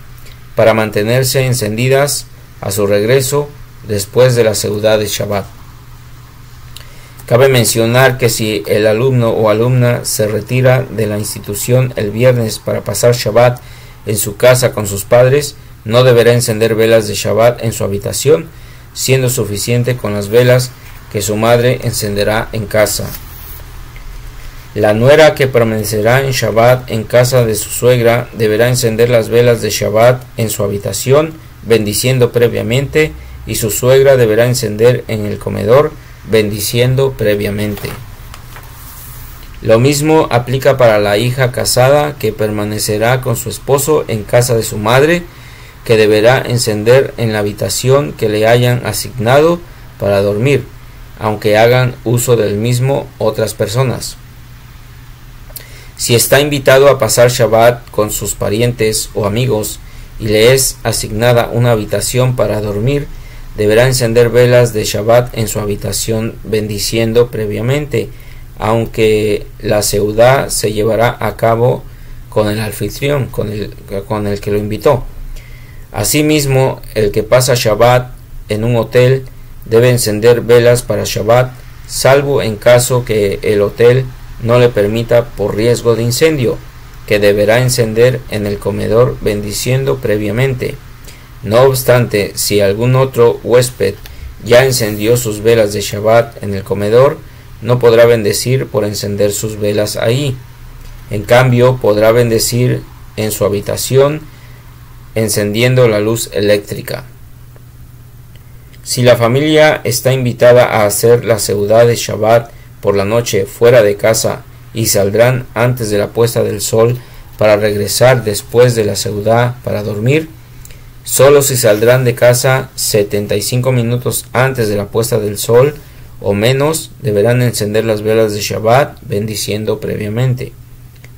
para mantenerse encendidas a su regreso después de la seudá de Shabbat. Cabe mencionar que si el alumno o alumna se retira de la institución el viernes para pasar Shabbat en su casa con sus padres, no deberá encender velas de Shabbat en su habitación, siendo suficiente con las velas que su madre encenderá en casa. La nuera que permanecerá en Shabbat en casa de su suegra deberá encender las velas de Shabbat en su habitación, bendiciendo previamente, y su suegra deberá encender en el comedor, bendiciendo previamente. Lo mismo aplica para la hija casada que permanecerá con su esposo en casa de su madre, que deberá encender en la habitación que le hayan asignado para dormir, aunque hagan uso del mismo otras personas. Si está invitado a pasar Shabbat con sus parientes o amigos y le es asignada una habitación para dormir, deberá encender velas de Shabbat en su habitación, bendiciendo previamente, aunque la seudá se llevará a cabo con el anfitrión, con el que lo invitó. Asimismo, el que pasa Shabbat en un hotel debe encender velas para Shabbat, salvo en caso que el hotel no le permita por riesgo de incendio, que deberá encender en el comedor, bendiciendo previamente. No obstante, si algún otro huésped ya encendió sus velas de Shabbat en el comedor, no podrá bendecir por encender sus velas ahí. En cambio, podrá bendecir en su habitación, encendiendo la luz eléctrica. Si la familia está invitada a hacer la seudá de Shabbat por la noche fuera de casa y saldrán antes de la puesta del sol para regresar después de la seudá para dormir, solo si saldrán de casa 75 minutos antes de la puesta del sol o menos, deberán encender las velas de Shabbat, bendiciendo previamente.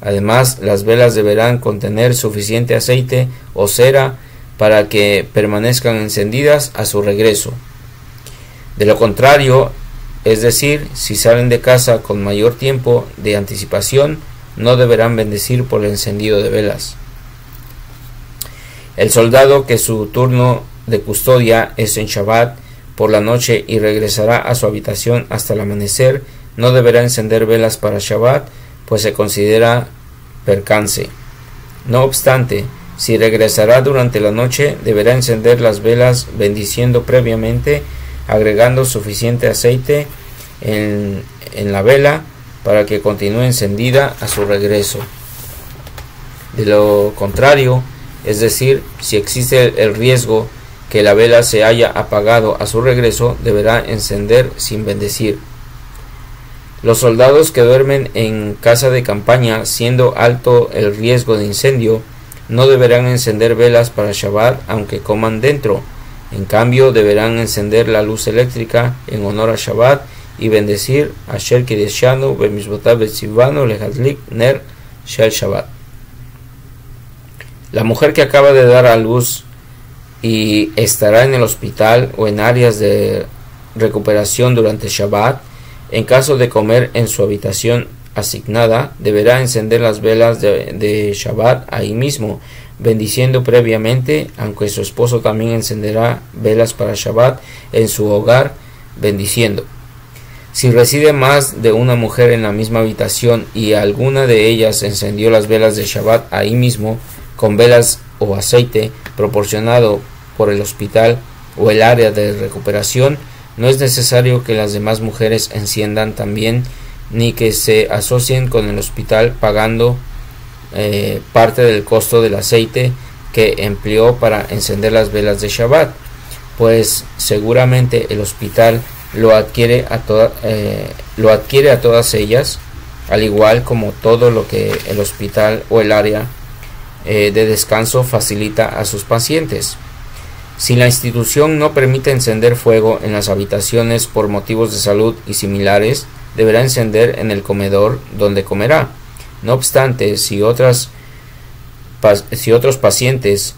Además, las velas deberán contener suficiente aceite o cera para que permanezcan encendidas a su regreso. De lo contrario, es decir, si salen de casa con mayor tiempo de anticipación, no deberán bendecir por el encendido de velas. El soldado que su turno de custodia es en Shabbat por la noche y regresará a su habitación hasta el amanecer, no deberá encender velas para Shabbat, pues se considera percance. No obstante, si regresará durante la noche, deberá encender las velas bendiciendo previamente, agregando suficiente aceite en la vela para que continúe encendida a su regreso. De lo contrario, es decir, si existe el riesgo que la vela se haya apagado a su regreso, deberá encender sin bendecir. Los soldados que duermen en casa de campaña, siendo alto el riesgo de incendio, no deberán encender velas para Shabbat aunque coman dentro. En cambio, deberán encender la luz eléctrica en honor a Shabbat y bendecir Asher Kideshanu Bemizbotav Betzivanu Lehadlik Ner Shel Shabbat. La mujer que acaba de dar a luz y estará en el hospital o en áreas de recuperación durante Shabbat, en caso de comer en su habitación asignada, deberá encender las velas de Shabbat ahí mismo, bendiciendo previamente, aunque su esposo también encenderá velas para Shabbat en su hogar, bendiciendo. Si reside más de una mujer en la misma habitación y alguna de ellas encendió las velas de Shabbat ahí mismo, con velas o aceite proporcionado por el hospital, o el área de recuperación, no es necesario que las demás mujeres enciendan también, ni que se asocien con el hospital pagando parte del costo del aceite que empleó para encender las velas de Shabbat, pues seguramente el hospital lo adquiere a todas ellas, al igual como todo lo que el hospital o el área de descanso facilita a sus pacientes. Si la institución no permite encender fuego en las habitaciones por motivos de salud y similares, deberá encender en el comedor donde comerá. No obstante, si otros pacientes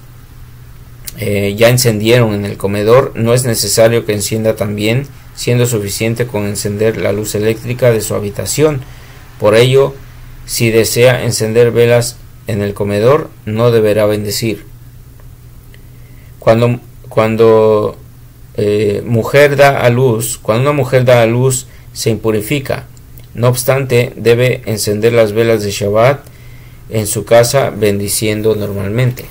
ya encendieron en el comedor, no es necesario que encienda también, siendo suficiente con encender la luz eléctrica de su habitación. Por ello, si desea encender velas en el comedor, no deberá bendecir. Cuando una mujer da a luz, se impurifica. No obstante, debe encender las velas de Shabbat en su casa bendiciendo normalmente.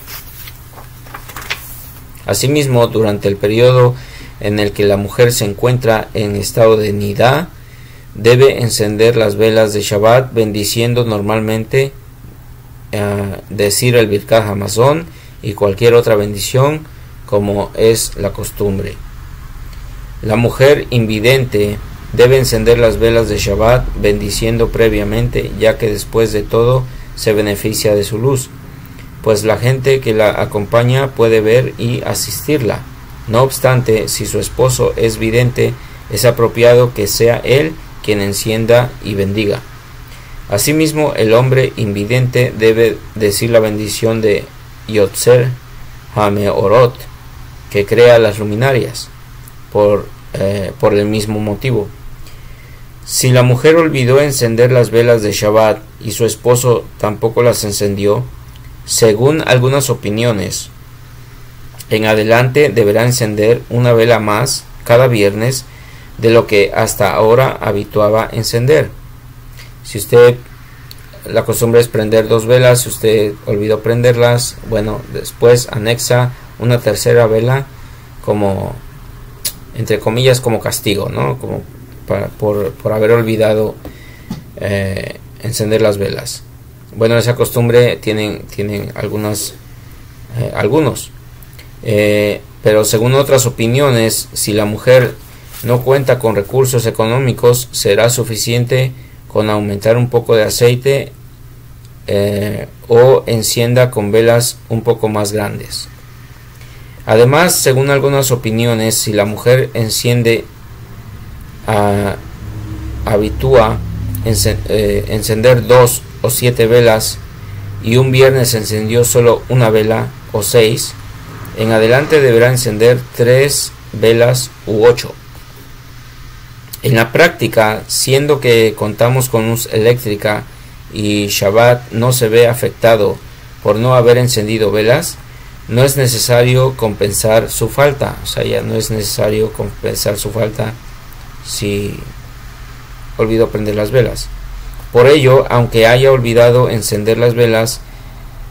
Asimismo, durante el periodo en el que la mujer se encuentra en estado de nidá, debe encender las velas de Shabbat bendiciendo normalmente, decir el Birkat Hamazon y cualquier otra bendición como es la costumbre. La mujer invidente debe encender las velas de Shabbat bendiciendo previamente, ya que después de todo se beneficia de su luz, pues la gente que la acompaña puede ver y asistirla. No obstante, si su esposo es vidente, es apropiado que sea él quien encienda y bendiga. Asimismo, el hombre invidente debe decir la bendición de Yotzer Hameorot, que crea las luminarias, por el mismo motivo. Si la mujer olvidó encender las velas de Shabbat y su esposo tampoco las encendió, según algunas opiniones, en adelante deberá encender una vela más cada viernes de lo que hasta ahora habituaba encender. Si usted, la costumbre es prender 2 velas, si usted olvidó prenderlas, bueno, después anexa una tercera vela como, entre comillas, como castigo, ¿no? Como por haber olvidado encender las velas. Bueno, esa costumbre tienen algunos, pero según otras opiniones, si la mujer no cuenta con recursos económicos, será suficiente con aumentar un poco de aceite o encienda con velas un poco más grandes. Además, según algunas opiniones, si la mujer habitúa encender 2 o 7 velas y un viernes encendió solo una vela o 6, en adelante deberá encender 3 velas u 8. En la práctica, siendo que contamos con luz eléctrica y Shabbat no se ve afectado por no haber encendido velas, no es necesario compensar su falta. O sea, ya no es necesario compensar su falta si olvidó prender las velas. Por ello, aunque haya olvidado encender las velas,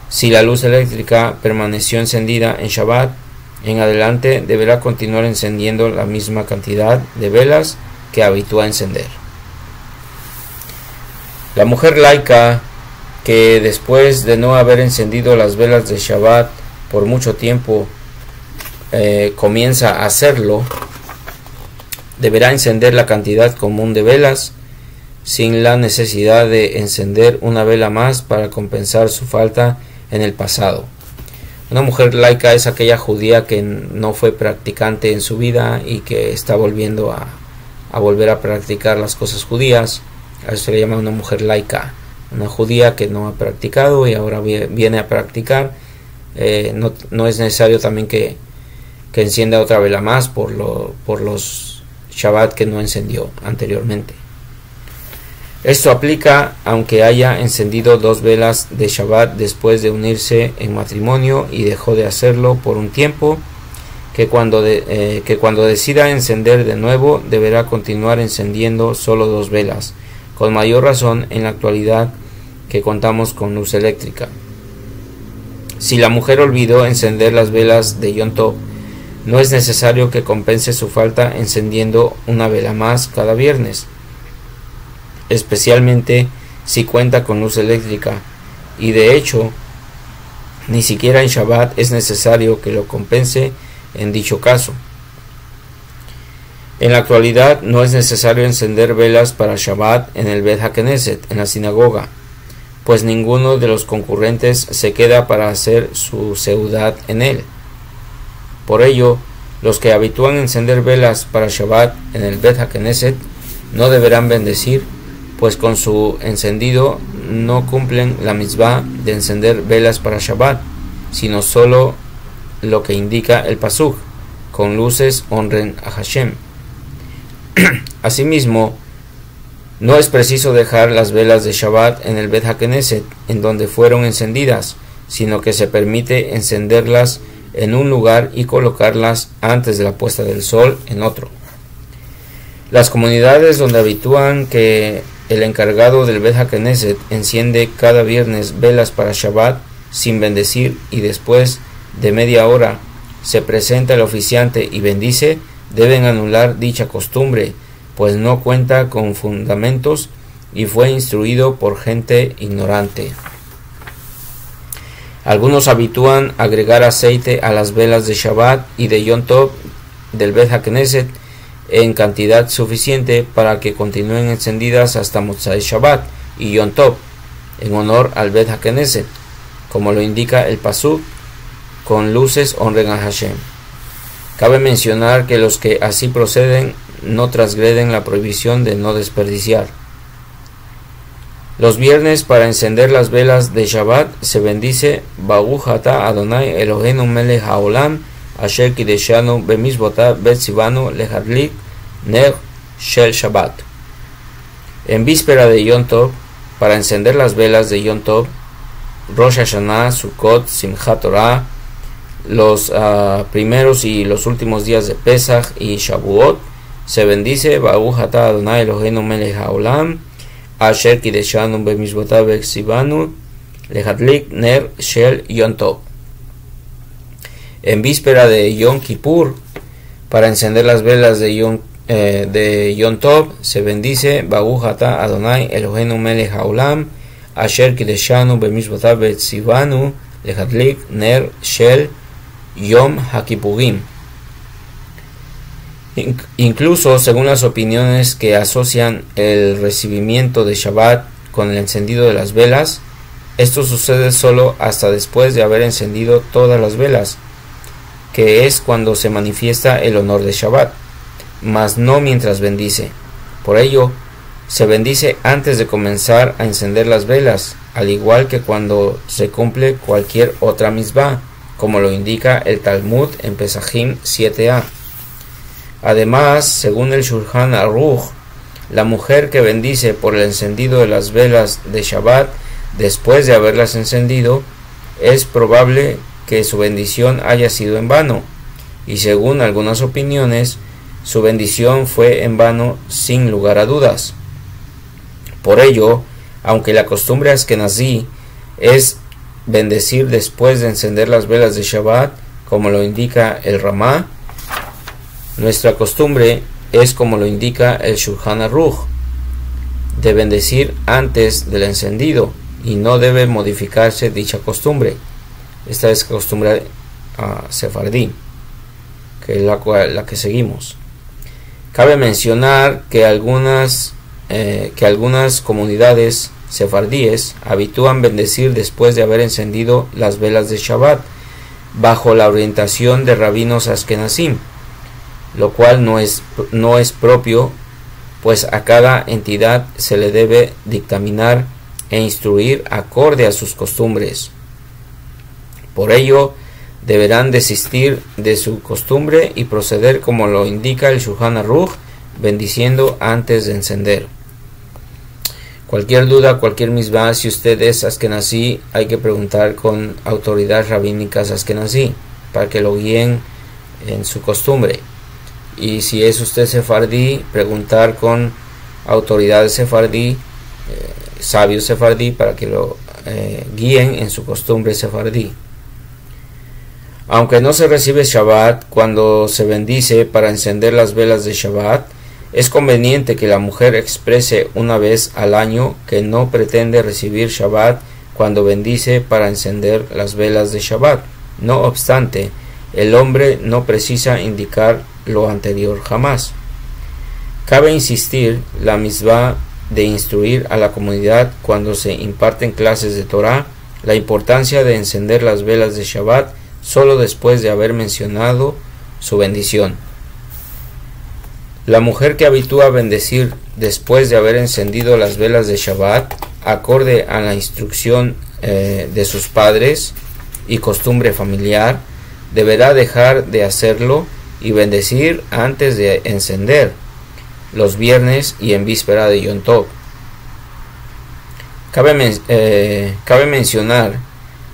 si la luz eléctrica permaneció encendida en Shabbat, en adelante deberá continuar encendiendo la misma cantidad de velas que habitúa encender. La mujer laica que después de no haber encendido las velas de Shabbat por mucho tiempo comienza a hacerlo, deberá encender la cantidad común de velas sin la necesidad de encender una vela más para compensar su falta en el pasado. Una mujer laica es aquella judía que no fue practicante en su vida y que está volviendo a volver a practicar las cosas judías. A eso se le llama una mujer laica, una judía que no ha practicado y ahora viene a practicar. No es necesario también que encienda otra vela más por los Shabbat que no encendió anteriormente. Esto aplica aunque haya encendido 2 velas de Shabbat después de unirse en matrimonio y dejó de hacerlo por un tiempo, que cuando decida encender de nuevo deberá continuar encendiendo solo 2 velas, con mayor razón en la actualidad que contamos con luz eléctrica. Si la mujer olvidó encender las velas de Yom Tov no es necesario que compense su falta encendiendo una vela más cada viernes, especialmente si cuenta con luz eléctrica, y de hecho ni siquiera en Shabbat es necesario que lo compense en dicho caso. En la actualidad no es necesario encender velas para Shabbat en el Bet HaKnesset, en la sinagoga, pues ninguno de los concurrentes se queda para hacer su seudat en él. Por ello, los que habitúan encender velas para Shabbat en el Bet HaKnesset no deberán bendecir, pues con su encendido no cumplen la mitzvah de encender velas para Shabbat, sino solo lo que indica el pasuk: con luces honren a Hashem. Asimismo, no es preciso dejar las velas de Shabbat en el Bet HaKnesset, en donde fueron encendidas, sino que se permite encenderlas en un lugar y colocarlas antes de la puesta del sol en otro. Las comunidades donde habitúan que el encargado del Bet HaKnesset enciende cada viernes velas para Shabbat sin bendecir y después de media hora se presenta el oficiante y bendice, deben anular dicha costumbre, pues no cuenta con fundamentos y fue instruido por gente ignorante. Algunos habitúan agregar aceite a las velas de Shabbat y de Yom Tov del Bet HaKnesset en cantidad suficiente para que continúen encendidas hasta Motzai Shabbat y Yom Tov, en honor al Bet HaKnesset, como lo indica el pasuk: con luces honren a Hashem. Cabe mencionar que los que así proceden no transgreden la prohibición de no desperdiciar. Los viernes, para encender las velas de Shabbat, se bendice Baruch Ata Adonai Eloheinu Melech Haolam Asher Kideshanu Bemizvotav Bet Sivanu Lehadlik Ner Shel Shabbat. En víspera de Yom Tov, para encender las velas de Yom Tov, Rosh Hashanah, Sukkot, Simchat Torah, los primeros y los últimos días de Pesach y Shavuot, se bendice Baruch Ata Adonai Eloheinu Melech Haolam Asher Kideshanu Bemizvotav Bet Sivanu Lehadlik Ner Shel Yom Tov. En víspera de Yom Kippur, para encender las velas de Yom Tov, se bendice Baruch Ata Adonai Eloheinu Melech Haolam Asher Kideshanu Bemizvotav Bet Sivanu Lehadlik Ner Shel Yom HaKippurim. Incluso según las opiniones que asocian el recibimiento de Shabbat con el encendido de las velas, esto sucede solo hasta después de haber encendido todas las velas, que es cuando se manifiesta el honor de Shabbat, mas no mientras bendice. Por ello, se bendice antes de comenzar a encender las velas, al igual que cuando se cumple cualquier otra mitzvah, como lo indica el Talmud en Pesachim 7a. Además, según el Shulchan Aruch, la mujer que bendice por el encendido de las velas de Shabbat después de haberlas encendido, es probable que su bendición haya sido en vano, y según algunas opiniones, su bendición fue en vano sin lugar a dudas. Por ello, aunque la costumbre askenazí es bendecir después de encender las velas de Shabbat, como lo indica el Ramá, nuestra costumbre es como lo indica el Shulchan Aruch, de bendecir antes del encendido, y no debe modificarse dicha costumbre. Esta es costumbre sefardí, que es la que seguimos. Cabe mencionar que algunas comunidades sefardíes habitúan bendecir después de haber encendido las velas de Shabbat, bajo la orientación de rabinos askenazim, lo cual no es propio, pues a cada entidad se le debe dictaminar e instruir acorde a sus costumbres. Por ello, deberán desistir de su costumbre y proceder como lo indica el Shulchan Aruch, bendiciendo antes de encender. Cualquier duda, cualquier misbah, si usted es askenazí, hay que preguntar con autoridades rabínicas askenazí para que lo guíen en su costumbre. Y si es usted sefardí, preguntar con autoridades sefardí, sabios sefardí, para que lo guíen en su costumbre sefardí. Aunque no se recibe Shabbat cuando se bendice para encender las velas de Shabbat, es conveniente que la mujer exprese una vez al año que no pretende recibir Shabbat cuando bendice para encender las velas de Shabbat. No obstante, el hombre no precisa indicar lo anterior jamás. Cabe insistir la mitzvah de instruir a la comunidad cuando se imparten clases de Torah la importancia de encender las velas de Shabbat solo después de haber mencionado su bendición. La mujer que habitúa a bendecir después de haber encendido las velas de Shabbat, acorde a la instrucción de sus padres y costumbre familiar, deberá dejar de hacerlo y bendecir antes de encender, los viernes y en víspera de Yom Tov. Cabe mencionar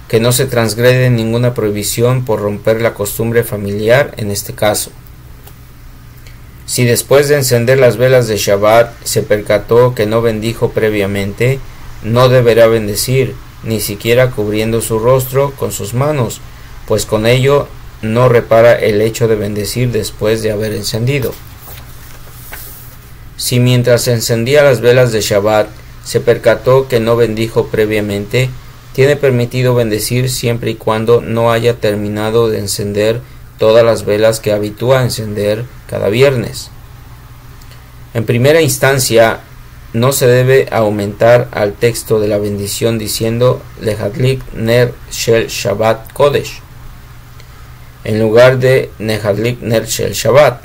que no se transgrede ninguna prohibición por romper la costumbre familiar en este caso. Si después de encender las velas de Shabbat se percató que no bendijo previamente, no deberá bendecir, ni siquiera cubriendo su rostro con sus manos, pues con ello no repara el hecho de bendecir después de haber encendido. Si mientras encendía las velas de Shabbat se percató que no bendijo previamente, tiene permitido bendecir siempre y cuando no haya terminado de encender todas las velas que habitúa a encender cada viernes. En primera instancia, no se debe aumentar al texto de la bendición diciendo Lehadlik ner shel Shabbat Kodesh, en lugar de Lehadlik ner shel Shabbat,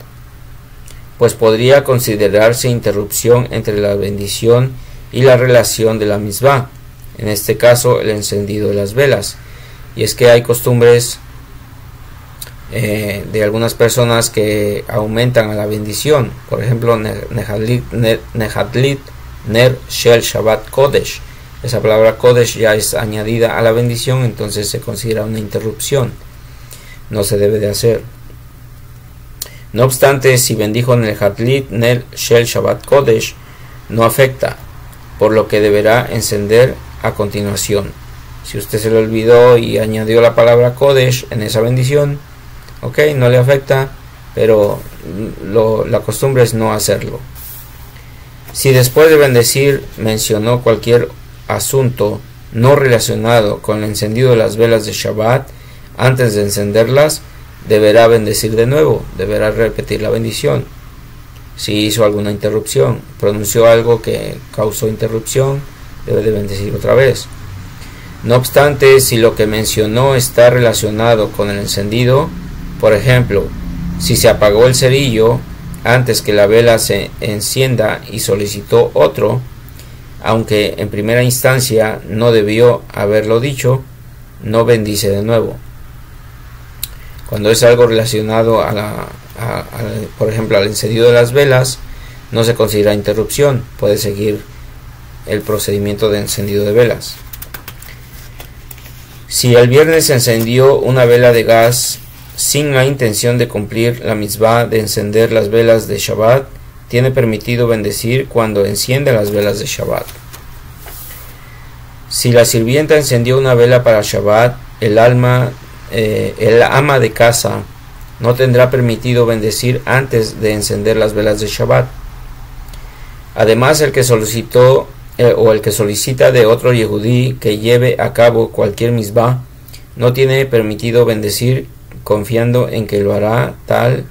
pues podría considerarse interrupción entre la bendición y la relación de la mitzvah, en este caso el encendido de las velas. Y es que hay costumbres de algunas personas que aumentan a la bendición, por ejemplo Nehadlit ner shel Shabbat Kodesh, esa palabra Kodesh ya es añadida a la bendición, entonces se considera una interrupción, no se debe de hacer. No obstante, si bendijo Nehadlit ner shel Shabbat Kodesh, no afecta, por lo que deberá encender a continuación. Si usted se le olvidó y añadió la palabra Kodesh en esa bendición, ok, no le afecta, pero la costumbre es no hacerlo. Si después de bendecir mencionó cualquier asunto no relacionado con el encendido de las velas de Shabbat, antes de encenderlas, deberá bendecir de nuevo, deberá repetir la bendición. Si hizo alguna interrupción, pronunció algo que causó interrupción, debe de bendecir otra vez. No obstante, si lo que mencionó está relacionado con el encendido, por ejemplo, si se apagó el cerillo antes que la vela se encienda y solicitó otro, aunque en primera instancia no debió haberlo dicho, no bendice de nuevo. Cuando es algo relacionado por ejemplo, al encendido de las velas, no se considera interrupción, puede seguir el procedimiento de encendido de velas. Si el viernes se encendió una vela de gas sin la intención de cumplir la mitzvah de encender las velas de Shabbat, tiene permitido bendecir cuando enciende las velas de Shabbat. Si la sirvienta encendió una vela para Shabbat, el ama de casa no tendrá permitido bendecir antes de encender las velas de Shabbat. Además, el que solicita de otro yehudí que lleve a cabo cualquier mitzvah no tiene permitido bendecir confiando en que lo hará tal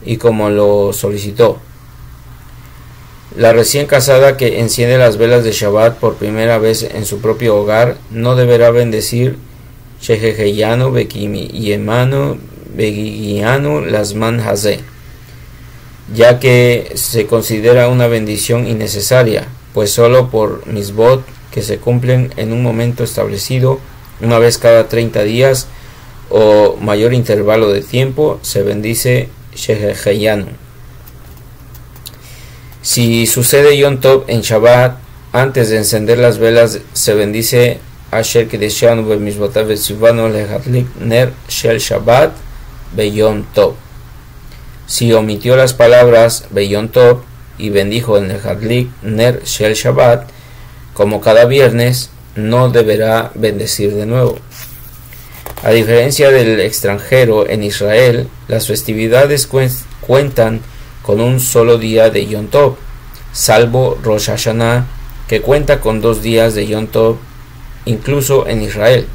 y como lo solicitó. La recién casada que enciende las velas de Shabbat por primera vez en su propio hogar no deberá bendecir Sheheheyanu Bekimi Yemanu Begigianu Lasman Hazeh, ya que se considera una bendición innecesaria, pues solo por misbot que se cumplen en un momento establecido una vez cada 30 días o mayor intervalo de tiempo se bendice Sheheheyanu. Si sucede Yom Tov en Shabbat, antes de encender las velas se bendice Asher Kideshanu Bemizbotav Tzivanu Lehadlik Ner Shel Shabbat Beyom Tov. Si omitió las palabras Beyom Tov y bendijo en Lehadlik Ner Shel Shabbat, como cada viernes, no deberá bendecir de nuevo. A diferencia del extranjero, en Israel las festividades cuentan con un solo día de Yom Tov, salvo Rosh Hashanah, que cuenta con 2 días de Yom Tov, incluso en Israel.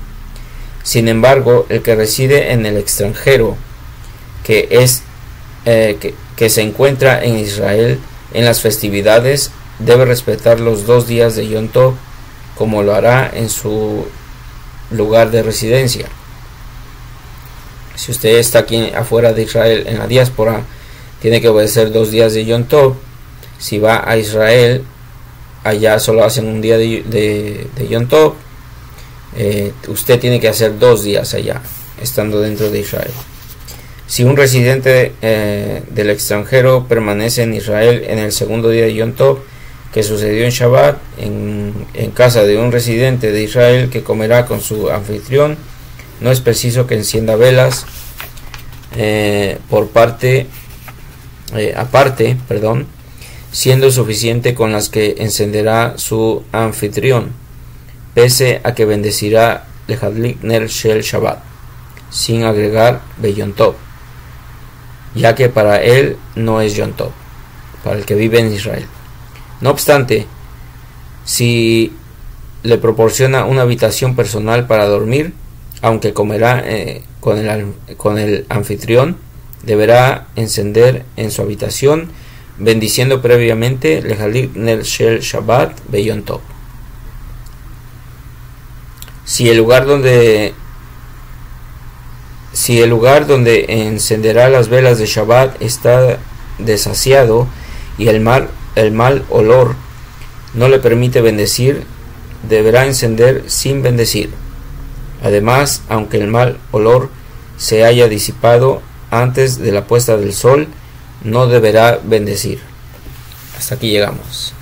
Sin embargo, el que reside en el extranjero, que se encuentra en Israel en las festividades, debe respetar los 2 días de Yom Tov, como lo hará en su lugar de residencia. Si usted está aquí afuera de Israel, en la diáspora, tiene que obedecer 2 días de Yom Tov. Si va a Israel, allá solo hacen un día de Yom Tov. Usted tiene que hacer 2 días allá, estando dentro de Israel. Si un residente del extranjero permanece en Israel en el segundo día de Yom Tov, que sucedió en Shabbat, en casa de un residente de Israel que comerá con su anfitrión, no es preciso que encienda velas aparte, siendo suficiente con las que encenderá su anfitrión, pese a que bendecirá Lehadlik Ner Shel Shabbat, sin agregar Be Yom Tov, ya que para él no es Yom Tov, para el que vive en Israel. No obstante, si le proporciona una habitación personal para dormir, aunque comerá con el anfitrión, deberá encender en su habitación, bendiciendo previamente Lehadlik Ner Shel Shabbat Be Yom Tov. Si el lugar donde encenderá las velas de Shabbat está desasiado y el mal olor no le permite bendecir, deberá encender sin bendecir. Además, aunque el mal olor se haya disipado antes de la puesta del sol, no deberá bendecir. Hasta aquí llegamos.